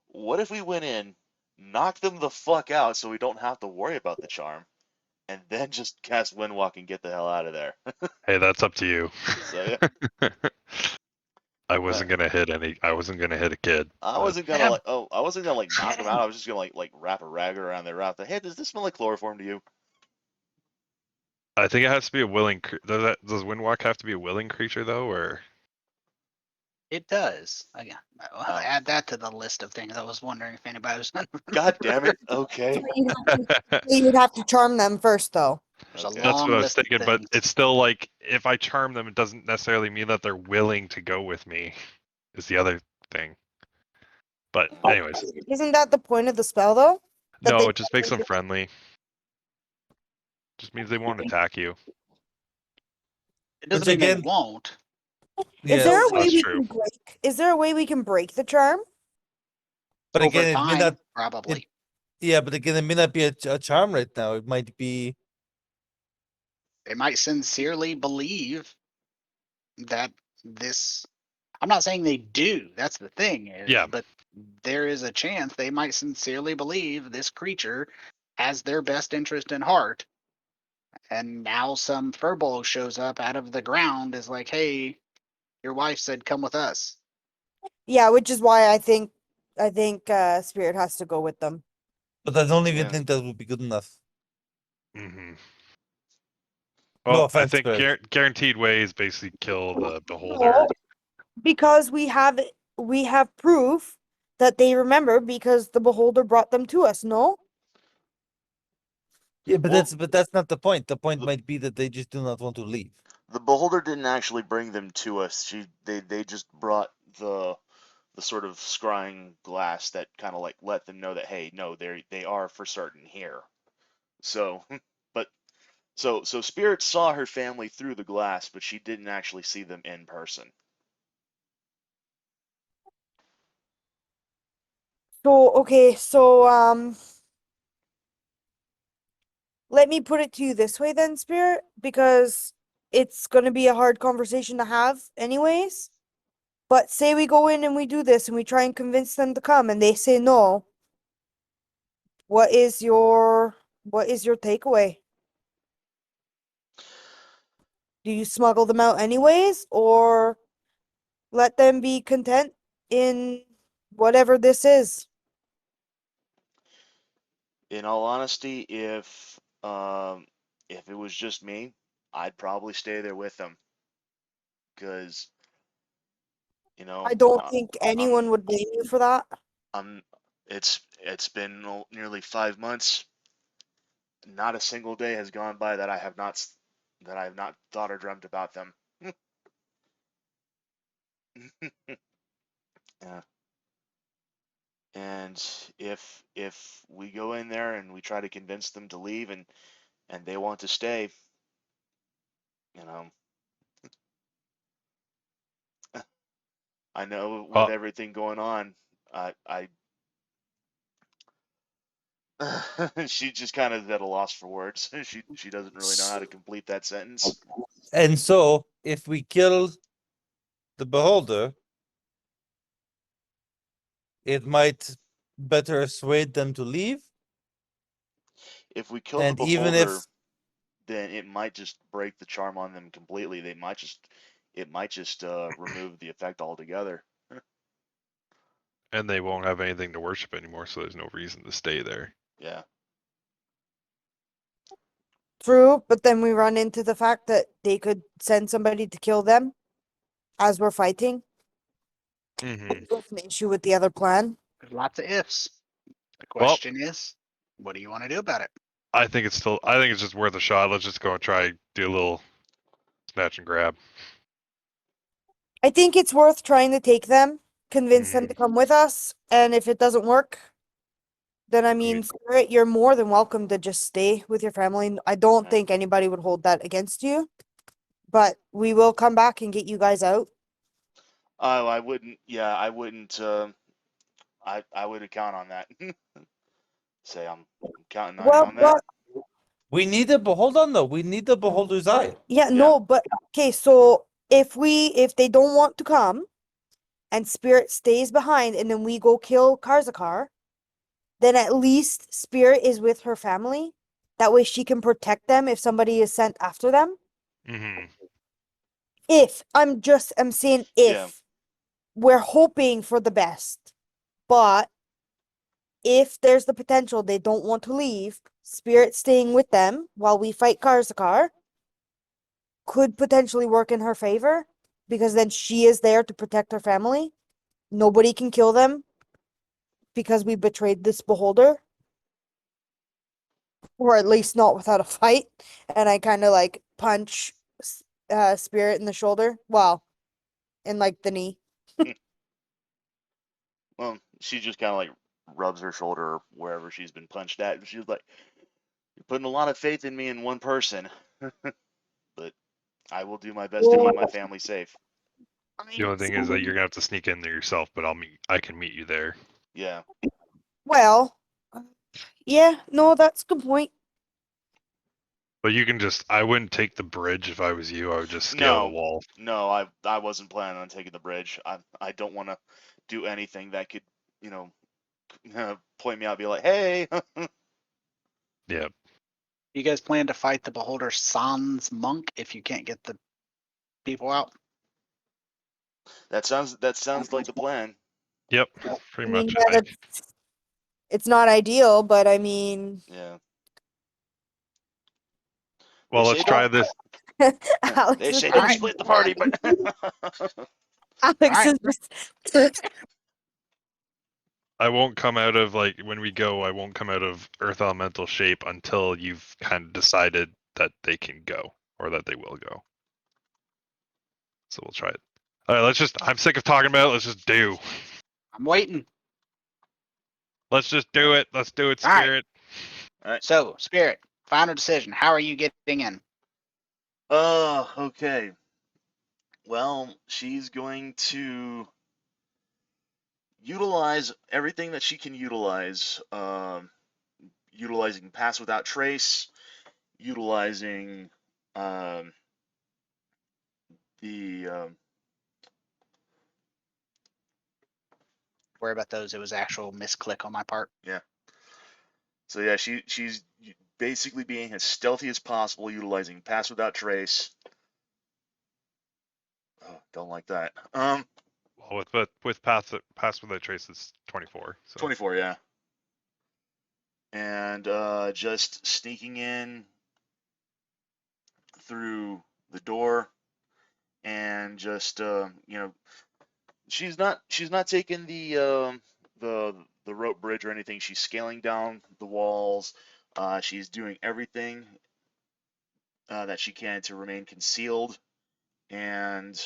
what if we went in, knocked them the fuck out so we don't have to worry about the charm, and then just cast Windwalk and get the hell out of there? Hey, that's up to you. So yeah, I wasn't gonna hit a kid. I but wasn't gonna Hit 'em. I wasn't gonna like knock Hit them 'em. out. I was just gonna like wrap a rag around their mouth. Hey, does this smell like chloroform to you? I think it has to be a willing. Does Windwalk have to be a willing creature though, or It does. Again, I'll Oh. add that to the list of things I was wondering if anybody was. God damn it. Okay. you'd have to charm them first, though. There's a Okay. that's long what I was list of thinking? But things. it's still like if I charm them, it doesn't necessarily mean that they're willing to go with me. Is the other thing. But anyways, Isn't that the point of the spell, though? That no, they it just makes them friendly. Just means they won't attack you. It doesn't Which mean they again- won't. Is Yeah, there a way That's we true. can break? Is there a way we can break the charm? but Over again, it may time, not. probably. Yeah, but again, it may not be a charm right now. It might be. They might sincerely believe that this. I'm not saying they do. That's the thing. Yeah. But there is a chance they might sincerely believe this creature has their best interest in heart. And now some furbolg shows up out of the ground, is like, hey, your wife said come with us. Yeah, which is why I think Spirit has to go with them. But I don't even Yeah. think that would be good enough. Mm-hmm. No Well, I offense, think Spirit. guaranteed ways basically kill the beholder. No, because we have proof that they remember because the beholder brought them to us. No, Yeah, but Well- that's not the point. The point The- might be that they just do not want to leave. The beholder didn't actually bring them to us. They just brought the sort of scrying glass that kind of like let them know that hey, no, they are for certain here. So, but so Spirit saw her family through the glass, but she didn't actually see them in person. so okay, so let me put it to you this way then, Spirit, because it's going to be a hard conversation to have anyways. But say we go in and we do this and we try and convince them to come and they say no. What is your takeaway? Do you smuggle them out anyways or let them be content in whatever this is? In all honesty, if it was just me, I'd probably stay there with them, because I don't uh, think I'm anyone would blame you for that. I'm it's been nearly 5 months. Not a single day has gone by that I have not thought or dreamt about them. Yeah. And if we go in there and we try to convince them to leave and they want to stay, you know, I know with Well, everything going on, I she just kind of at a loss for words. She doesn't really know how to complete that sentence. And so, if we kill the beholder, it might better assuade them to leave. If we kill the And even beholder, if then it might just break the charm on them completely. It might just remove the effect altogether. And they won't have anything to worship anymore, so there's no reason to stay there. Yeah. True, but then we run into the fact that they could send somebody to kill them as we're fighting. Mm-hmm. That's an issue with the other plan. There's lots of ifs. The Well- question is, what do you want to do about it? I think it's just worth a shot. Let's just go and try do a little snatch and grab. I think it's worth trying to take them, convince them to come with us, and if it doesn't work, then I mean, Spirit, you're more than welcome to just stay with your family. I don't Right. think anybody would hold that against you, but we will come back and get you guys out. Oh, I wouldn't. Yeah, I wouldn't. I wouldn't count on that. Say I'm counting on you Well, on that. we need the hold on though, we need the beholder's eye. yeah, no, but okay, so if they don't want to come and Spirit stays behind and then we go kill Karzakar, then at least Spirit is with her family. That way she can protect them if somebody is sent after them. Mm-hmm. I'm saying if Yeah. we're hoping for the best, but if there's the potential they don't want to leave, Spirit staying with them while we fight Karzakar could potentially work in her favor because then she is there to protect her family. Nobody can kill them because we betrayed this beholder. Or at least not without a fight. And I kind of like punch Spirit in the shoulder. Well, in like the knee. Well, she just kind of like rubs her shoulder wherever she's been punched at, and she's like, "You're putting a lot of faith in me in one person, but I will do my best to keep my family safe." The only thing is that you're gonna have to sneak in there yourself, but I can meet you there. Yeah. Well, yeah, no, that's a good point. But you can I wouldn't take the bridge if I was you. I would just scale the wall. No, I wasn't planning on taking the bridge. I don't want to do anything that could, you know, point me out, and be like, "Hey." Yeah. You guys plan to fight the beholder sans monk if you can't get the people out? That sounds like the plan. Yep. I Pretty mean, much. yeah, it's not ideal, but I mean, Yeah. Well, They let's say try don't. this. Alex They is say All don't right. split the party, but Alex Alright. is just I won't come out of when we go. I won't come out of Earth Elemental shape until you've kind of decided that they can go or that they will go. So we'll try it. All right. I'm sick of talking about it. Let's just do. I'm waiting. Let's just do it. Let's do it, All right. Spirit. So, Spirit, final decision. How are you getting in? oh, okay. Well, she's going to utilize everything that she can utilize. Utilizing pass without trace, utilizing the Worry about those. It was actual misclick on my part. yeah. So yeah, she's basically being as stealthy as possible, utilizing pass without trace. Oh, don't like that. Well, with pass without trace, it's 24. So 24, yeah. And just sneaking in through the door, and just she's not taking the rope bridge or anything. She's scaling down the walls. She's doing everything that she can to remain concealed and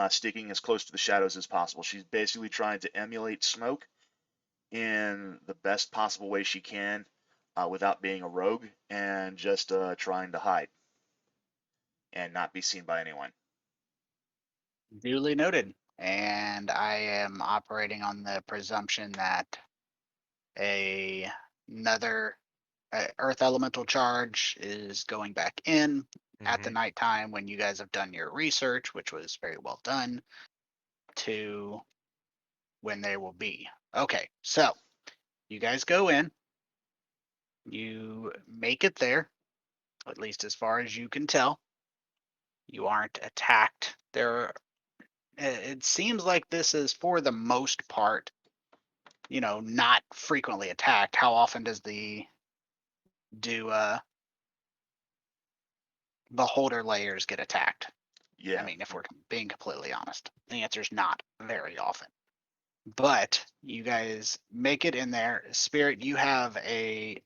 sticking as close to the shadows as possible. She's basically trying to emulate smoke in the best possible way she can without being a rogue, and just trying to hide and not be seen by anyone. Duly noted. And I am operating on the presumption that another earth elemental charge is going back in at the Mhm. nighttime when you guys have done your research, which was very well done, to when they will be. Okay, so you guys go in, you make it there, at least as far as you can tell. You aren't attacked. It seems like this is for the most part, not frequently attacked. How often does the do beholder layers get attacked? I Yeah. mean, if we're being completely honest, the answer is not very often. But you guys make it in there. Spirit, you have a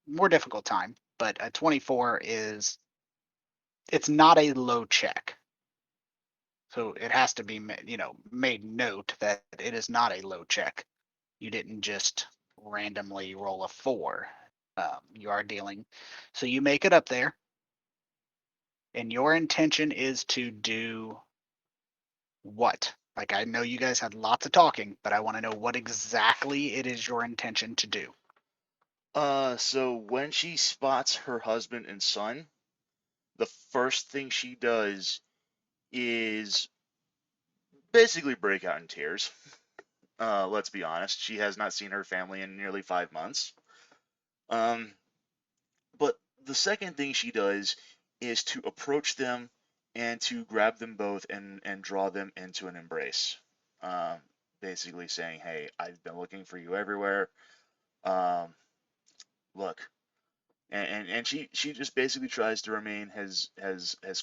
more difficult time, but a 24 it's not a low check. So it has to be, made note that it is not a low check. You didn't just randomly roll a 4. You are dealing. So you make it up there, and your intention is to do what? Like, I know you guys had lots of talking, but I want to know what exactly it is your intention to do. So when she spots her husband and son, the first thing she does is basically break out in tears. Let's be honest, she has not seen her family in nearly 5 months. But the second thing she does is to approach them and to grab them both and draw them into an embrace. Um, Basically saying, "Hey, I've been looking for you everywhere. Um, Look." And she just basically tries to remain as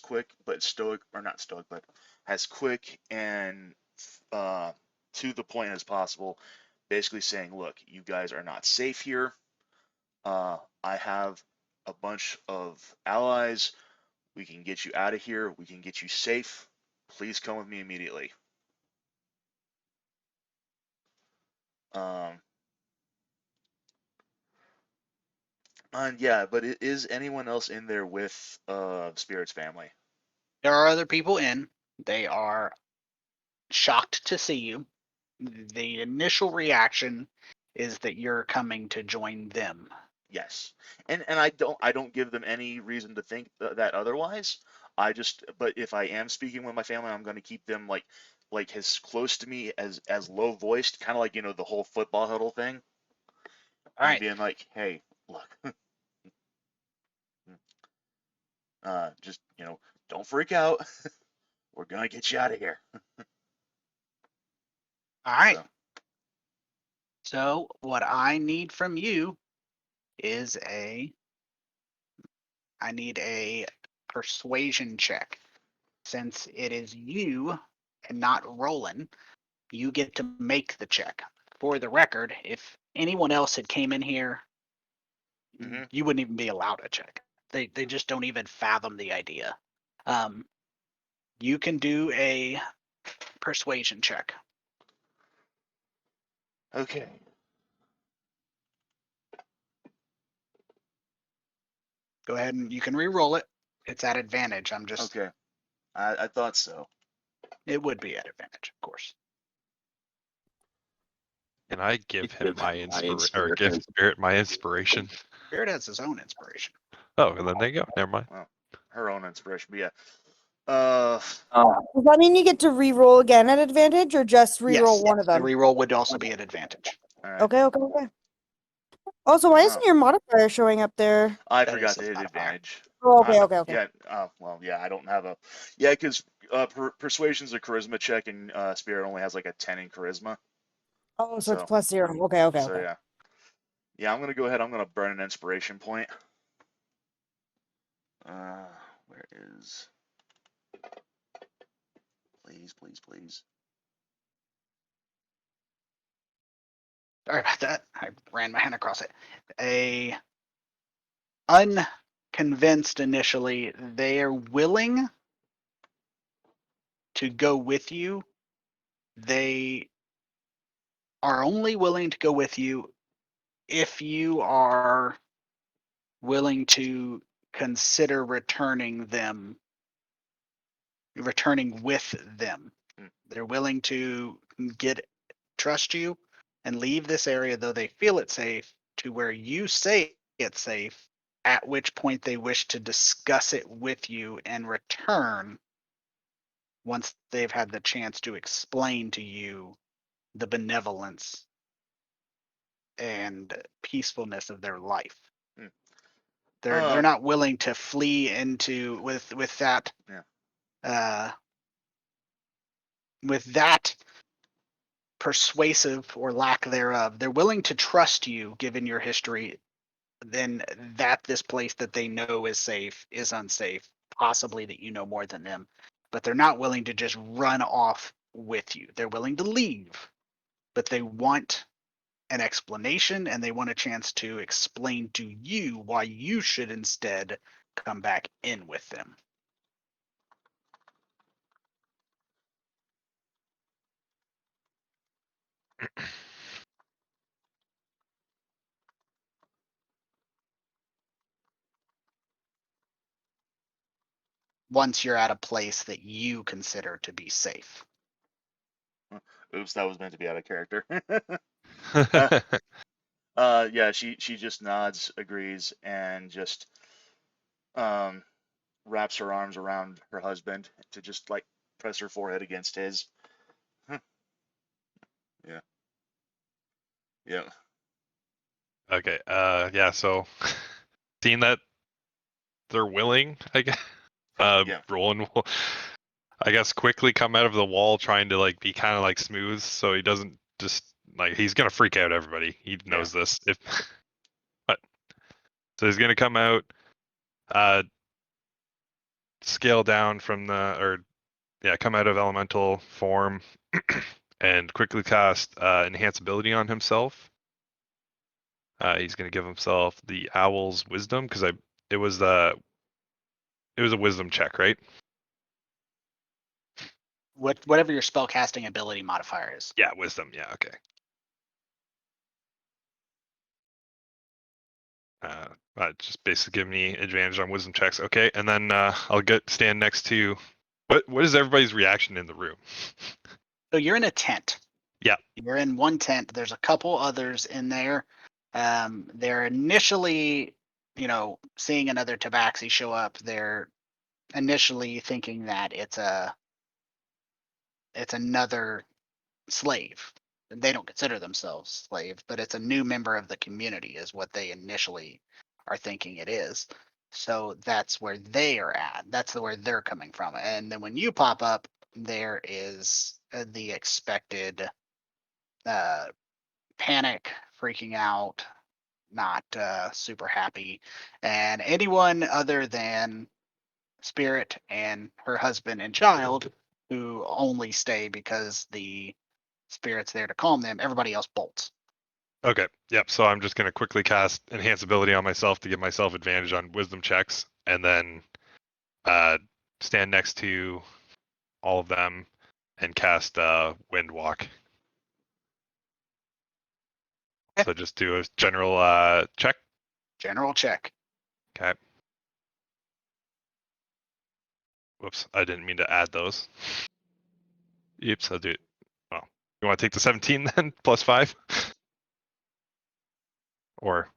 quick but stoic, or not stoic, but as quick and uh, to the point as possible. Basically saying, "Look, you guys are not safe here. I have a bunch of allies. We can get you out of here. We can get you safe. Please come with me immediately." Um, and yeah, but is anyone else in there with Spirit's family? There are other people in. They are shocked to see you. The initial reaction is that you're coming to join them. Yes, and I don't give them any reason to think that otherwise. But if I am speaking with my family, I'm going to keep them like as close to me as low voiced, kind of like the whole football huddle thing, All and right. being like, "Hey, look, just don't freak out. We're gonna get you out of here." All right. So So what I need from you is I need a persuasion check. Since it is you and not Roland, you get to make the check. For the record, if anyone else had came in here, hmm you wouldn't even be allowed a check. They just don't even fathom the idea. Um, you can do a persuasion check. okay, Go ahead and you can re-roll it. It's at advantage. okay, I thought so. It would be at advantage, of course. Can I give him my or give Spirit my inspiration? Spirit has his own inspiration. Oh, and then there you go. Never mind. Well, her own inspiration, but yeah. Does that mean you get to re-roll again at advantage, or just re-roll Yes, one of the them? re-roll would also be at advantage. All right. Okay. Also, why isn't Oh, your modifier showing up there? I That forgot is to his hit modifier. advantage. Oh, okay. Yeah. Well, yeah. I don't have a. Yeah, because persuasion's a charisma check, and spirit only has like a 10 in charisma. Oh, so it's So +0. Okay. yeah. Yeah, I'm gonna go ahead. I'm gonna burn an inspiration point. Where is? Please. Sorry about that. I ran my hand across it. A unconvinced initially, they are willing to go with you. They are only willing to go with you if you are willing to consider returning with them. Hmm. They're willing to trust you and leave this area, though they feel it safe, to where you say it's safe, at which point they wish to discuss it with you and return once they've had the chance to explain to you the benevolence and peacefulness of their life. Hmm. They're not willing to flee into with that Yeah. with that persuasive or lack thereof. They're willing to trust you given your history, then that this place that they know is safe is unsafe, possibly that you know more than them, but they're not willing to just run off with you. They're willing to leave, but they want an explanation and they want a chance to explain to you why you should instead come back in with them. Once you're at a place that you consider to be safe. Oops, that was meant to be out of character. Yeah, she just nods, agrees, and just wraps her arms around her husband to just like press her forehead against his. Yeah. Yeah. Okay. Yeah. So, seeing that they're willing, I guess. Yeah. Roland will, I guess, quickly come out of the wall, trying to like be kind of like smooth, so he doesn't just like he's gonna freak out everybody. He knows this. If, but so he's gonna come out, scale down from come out of elemental form, and quickly cast enhance ability on himself. He's gonna give himself the owl's wisdom because it was a wisdom check, right? Whatever your spellcasting ability modifier is. Yeah, wisdom. Yeah, okay. Just basically give me advantage on wisdom checks. Okay, and then I'll stand next to. What is everybody's reaction in the room? So you're in a tent. Yeah. You're in one tent. There's a couple others in there. They're initially, seeing another tabaxi show up. They're initially thinking that it's another slave. They don't consider themselves slaves, but it's a new member of the community, is what they initially are thinking it is. So that's where they are at. That's where they're coming from. And then when you pop up, there is the expected panic, freaking out, not super happy. And anyone other than Spirit and her husband and child, who only stay because the Spirit's there to calm them, everybody else bolts. Okay. Yep. So I'm just gonna quickly cast enhance ability on myself to give myself advantage on wisdom checks, and then stand next to all of them and cast wind walk. So just do a general check. General check. Okay. Whoops, I didn't mean to add those. Oops, I'll do it. Well, you want to take the 17 then, plus 5? Or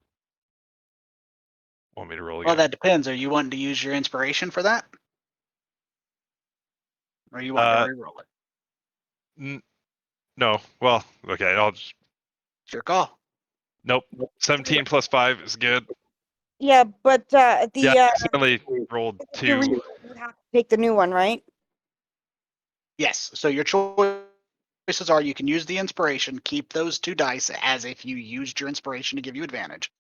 want me to roll Well, again? that depends. Are you wanting to use your inspiration for that? Or you want to reroll it? No. Well, okay, I'll just... It's your call. Nope. 17 plus 5 is good. Yeah, but Yeah, I accidentally rolled 2. you would have to take the new one, right? Yes. So your choices are you can use the inspiration, keep those 2 dice as if you used your inspiration to give you advantage.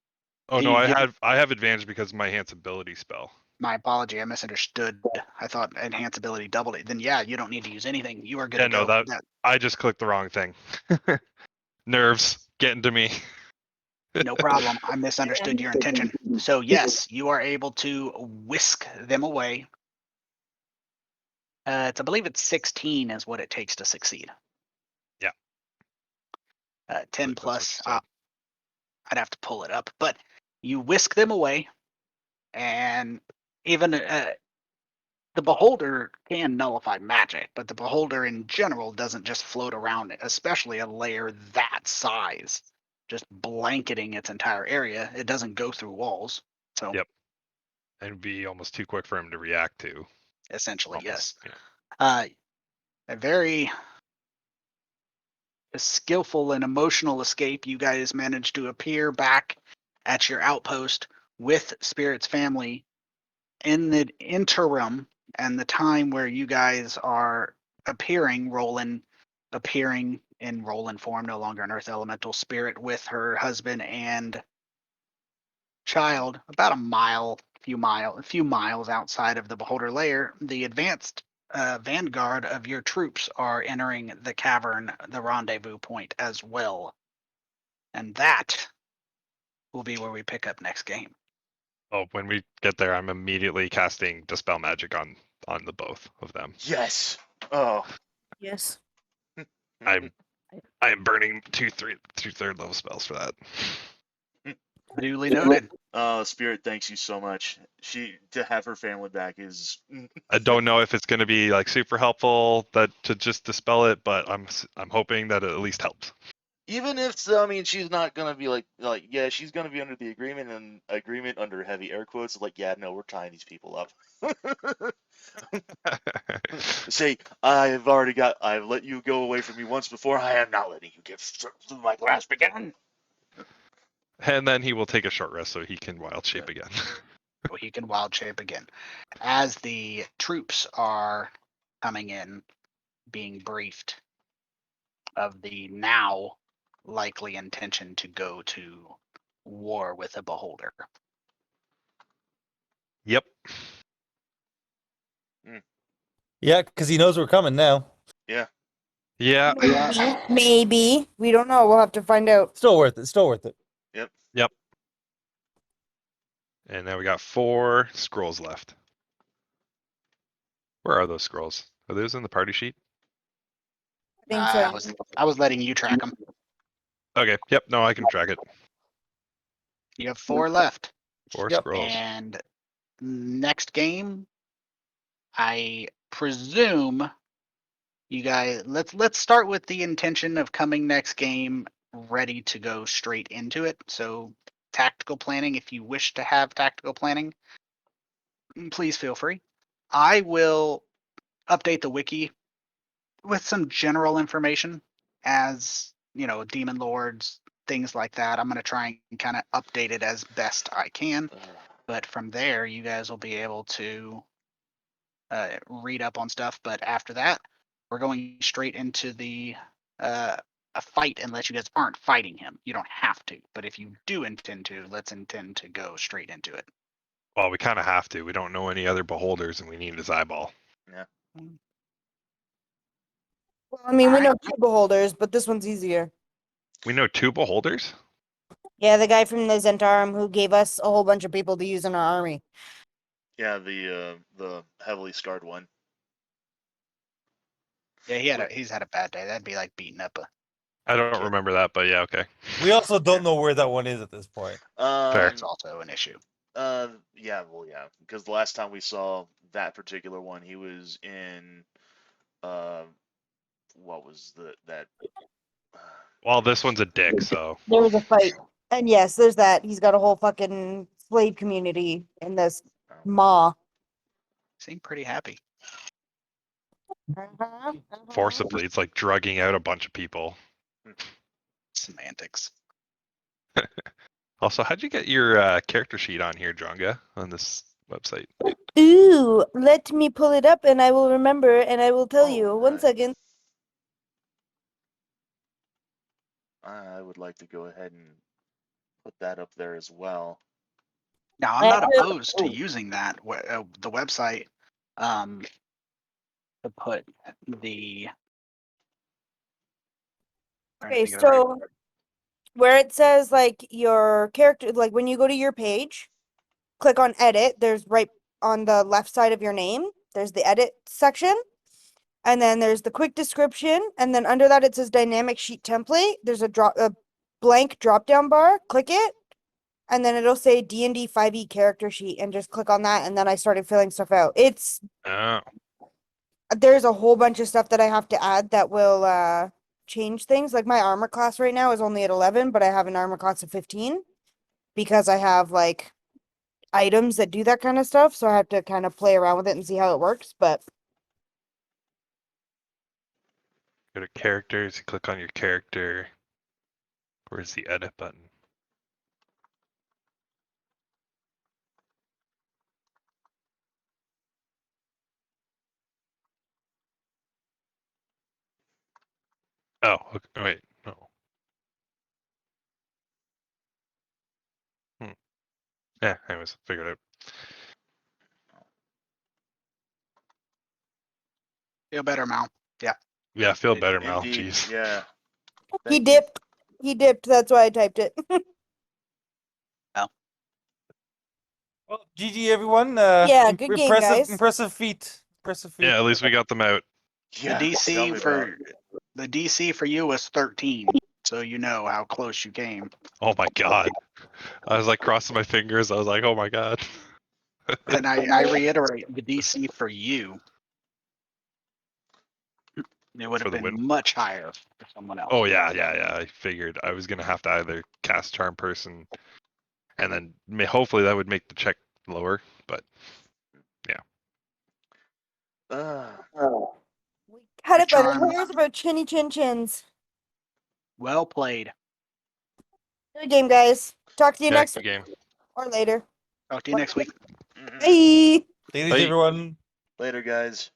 Oh And no, you I get have advantage because of my enhance ability spell. My apology, I misunderstood. I thought enhance ability doubled it. Then yeah, you don't need to use anything. You are good Yeah, to no, go. I just clicked the wrong thing. Nerves getting to me. No problem. I misunderstood your intention. So yes, you are able to whisk them away. I believe it's 16 is what it takes to succeed. Yeah. 10 That's what plus. you said. I'd have to pull it up, but you whisk them away, and even the beholder can nullify magic, but the beholder in general doesn't just float around, especially a layer that size, just blanketing its entire area. It doesn't go through walls. So Yep. And it'd be almost too quick for him to react to. essentially, Almost, yes. yeah. A very skillful and emotional escape, you guys managed to appear back at your outpost with Spirit's family. In the interim and the time where you guys are appearing, appearing in Roland form, no longer an Earth Elemental Spirit, with her husband and child, about a few miles outside of the Beholder Lair, the advanced vanguard of your troops are entering the cavern, the rendezvous point, as well. And that will be where we pick up next game. Oh, when we get there, I'm immediately casting Dispel Magic on the both of them. Yes. Oh. Yes. I'm burning two-third level spells for that. Duly noted. Spirit thanks you so much. She to have her family back is. I don't know if it's going to be like super helpful to just dispel it, but I'm hoping that it at least helps. Even if I mean she's not gonna be like yeah, she's gonna be under the agreement and agreement under heavy air quotes like yeah, no, we're tying these people up. Say I've let you go away from me once before. I am not letting you get stripped through my grasp again. And then he will take a short rest so he can wild shape again. He can wild shape again. As the troops are coming in, being briefed of the now likely intention to go to war with a beholder. Yep. Yeah, because he knows we're coming now. Yeah. Yeah. Maybe. We don't know. We'll have to find out. Still worth it. Still worth it. Yep. And now we got 4 scrolls left. Where are those scrolls? Are those in the party sheet? I think so. I was letting you track them. Okay. Yep. No, I can track it. You have 4 left. 4 Yep. scrolls. And next game, I presume you guys let's start with the intention of coming next game ready to go straight into it. So tactical planning, if you wish to have tactical planning, please feel free. I will update the wiki with some general information as, demon lords, things like that. I'm going to try and kind of update it as best I can. But from there, you guys will be able to read up on stuff. But after that, we're going straight into the a fight unless you guys aren't fighting him. You don't have to. But if you do intend to, let's intend to go straight into it. Well, we kind of have to. We don't know any other beholders, and we need his eyeball. Yeah. Well, I mean, we Alright. know 2 beholders, but this one's easier. We know 2 beholders. Yeah, the guy from the Zentarum who gave us a whole bunch of people to use in our army. Yeah, the heavily scarred one. Yeah, he's had a bad day. That'd be like beating up a I don't kid. remember that, but yeah, okay. We also don't know where that one is at this point. Fair. That's also an issue. Yeah, because the last time we saw that particular one, he was in, what was that? Well, this one's a dick, so There was a fight. And yes, there's that. He's got a whole fucking slave community in this maw. Seem pretty happy. forcibly, it's like drugging out a bunch of people. Semantics. Also, how'd you get your character sheet on here, Dronga, on this website? Ooh, let me pull it up and I will remember and I will tell Oh, you. 1 right. second. I would like to go ahead and put that up there as well. Now, I'm not opposed to using that the website to put the. Okay, so where it says like your character, like when you go to your page, click on edit, there's right on the left side of your name, there's the edit section. And then there's the quick description. And then under that, it says dynamic sheet template. There's a blank drop down bar. Click it. And then it'll say D&D 5e character sheet and just click on that. And then I started filling stuff out. Oh, There's a whole bunch of stuff that I have to add that will change things. Like my armor class right now is only at 11, but I have an armor class of 15 because I have like items that do that kind of stuff. So I have to kind of play around with it and see how it works. But Go to characters, you click on your character. Where's the edit button? Oh, okay, wait, no. Yeah, anyways, figured it out. Feel better, Mal. Yeah. Yeah, I feel In- better, Mal. Indeed. Jeez. Yeah. He Thank you. dipped. He dipped. That's why I typed it. Well, GG everyone. Yeah, good game, impressive, guys. impressive feat. Impressive feat. Yeah, at least we got them out. Yeah. The tell me DC about it. for the DC for you was 13, so you know how close you came. Oh my god. I was like crossing my fingers. I was like, oh my god. And I reiterate, the DC for you, it would For have the been win. much higher for someone else. Oh yeah. I figured I was gonna have to either cast Charm Person, and then hopefully that would make the check lower. But Uh, We cut The it by the charm, hairs of our chinny chin chins. well played. Good game, guys. Talk to you yeah, next good game. or later. Talk to you next week. mhm. Bye. Ladies, Bye. everyone. Later, guys.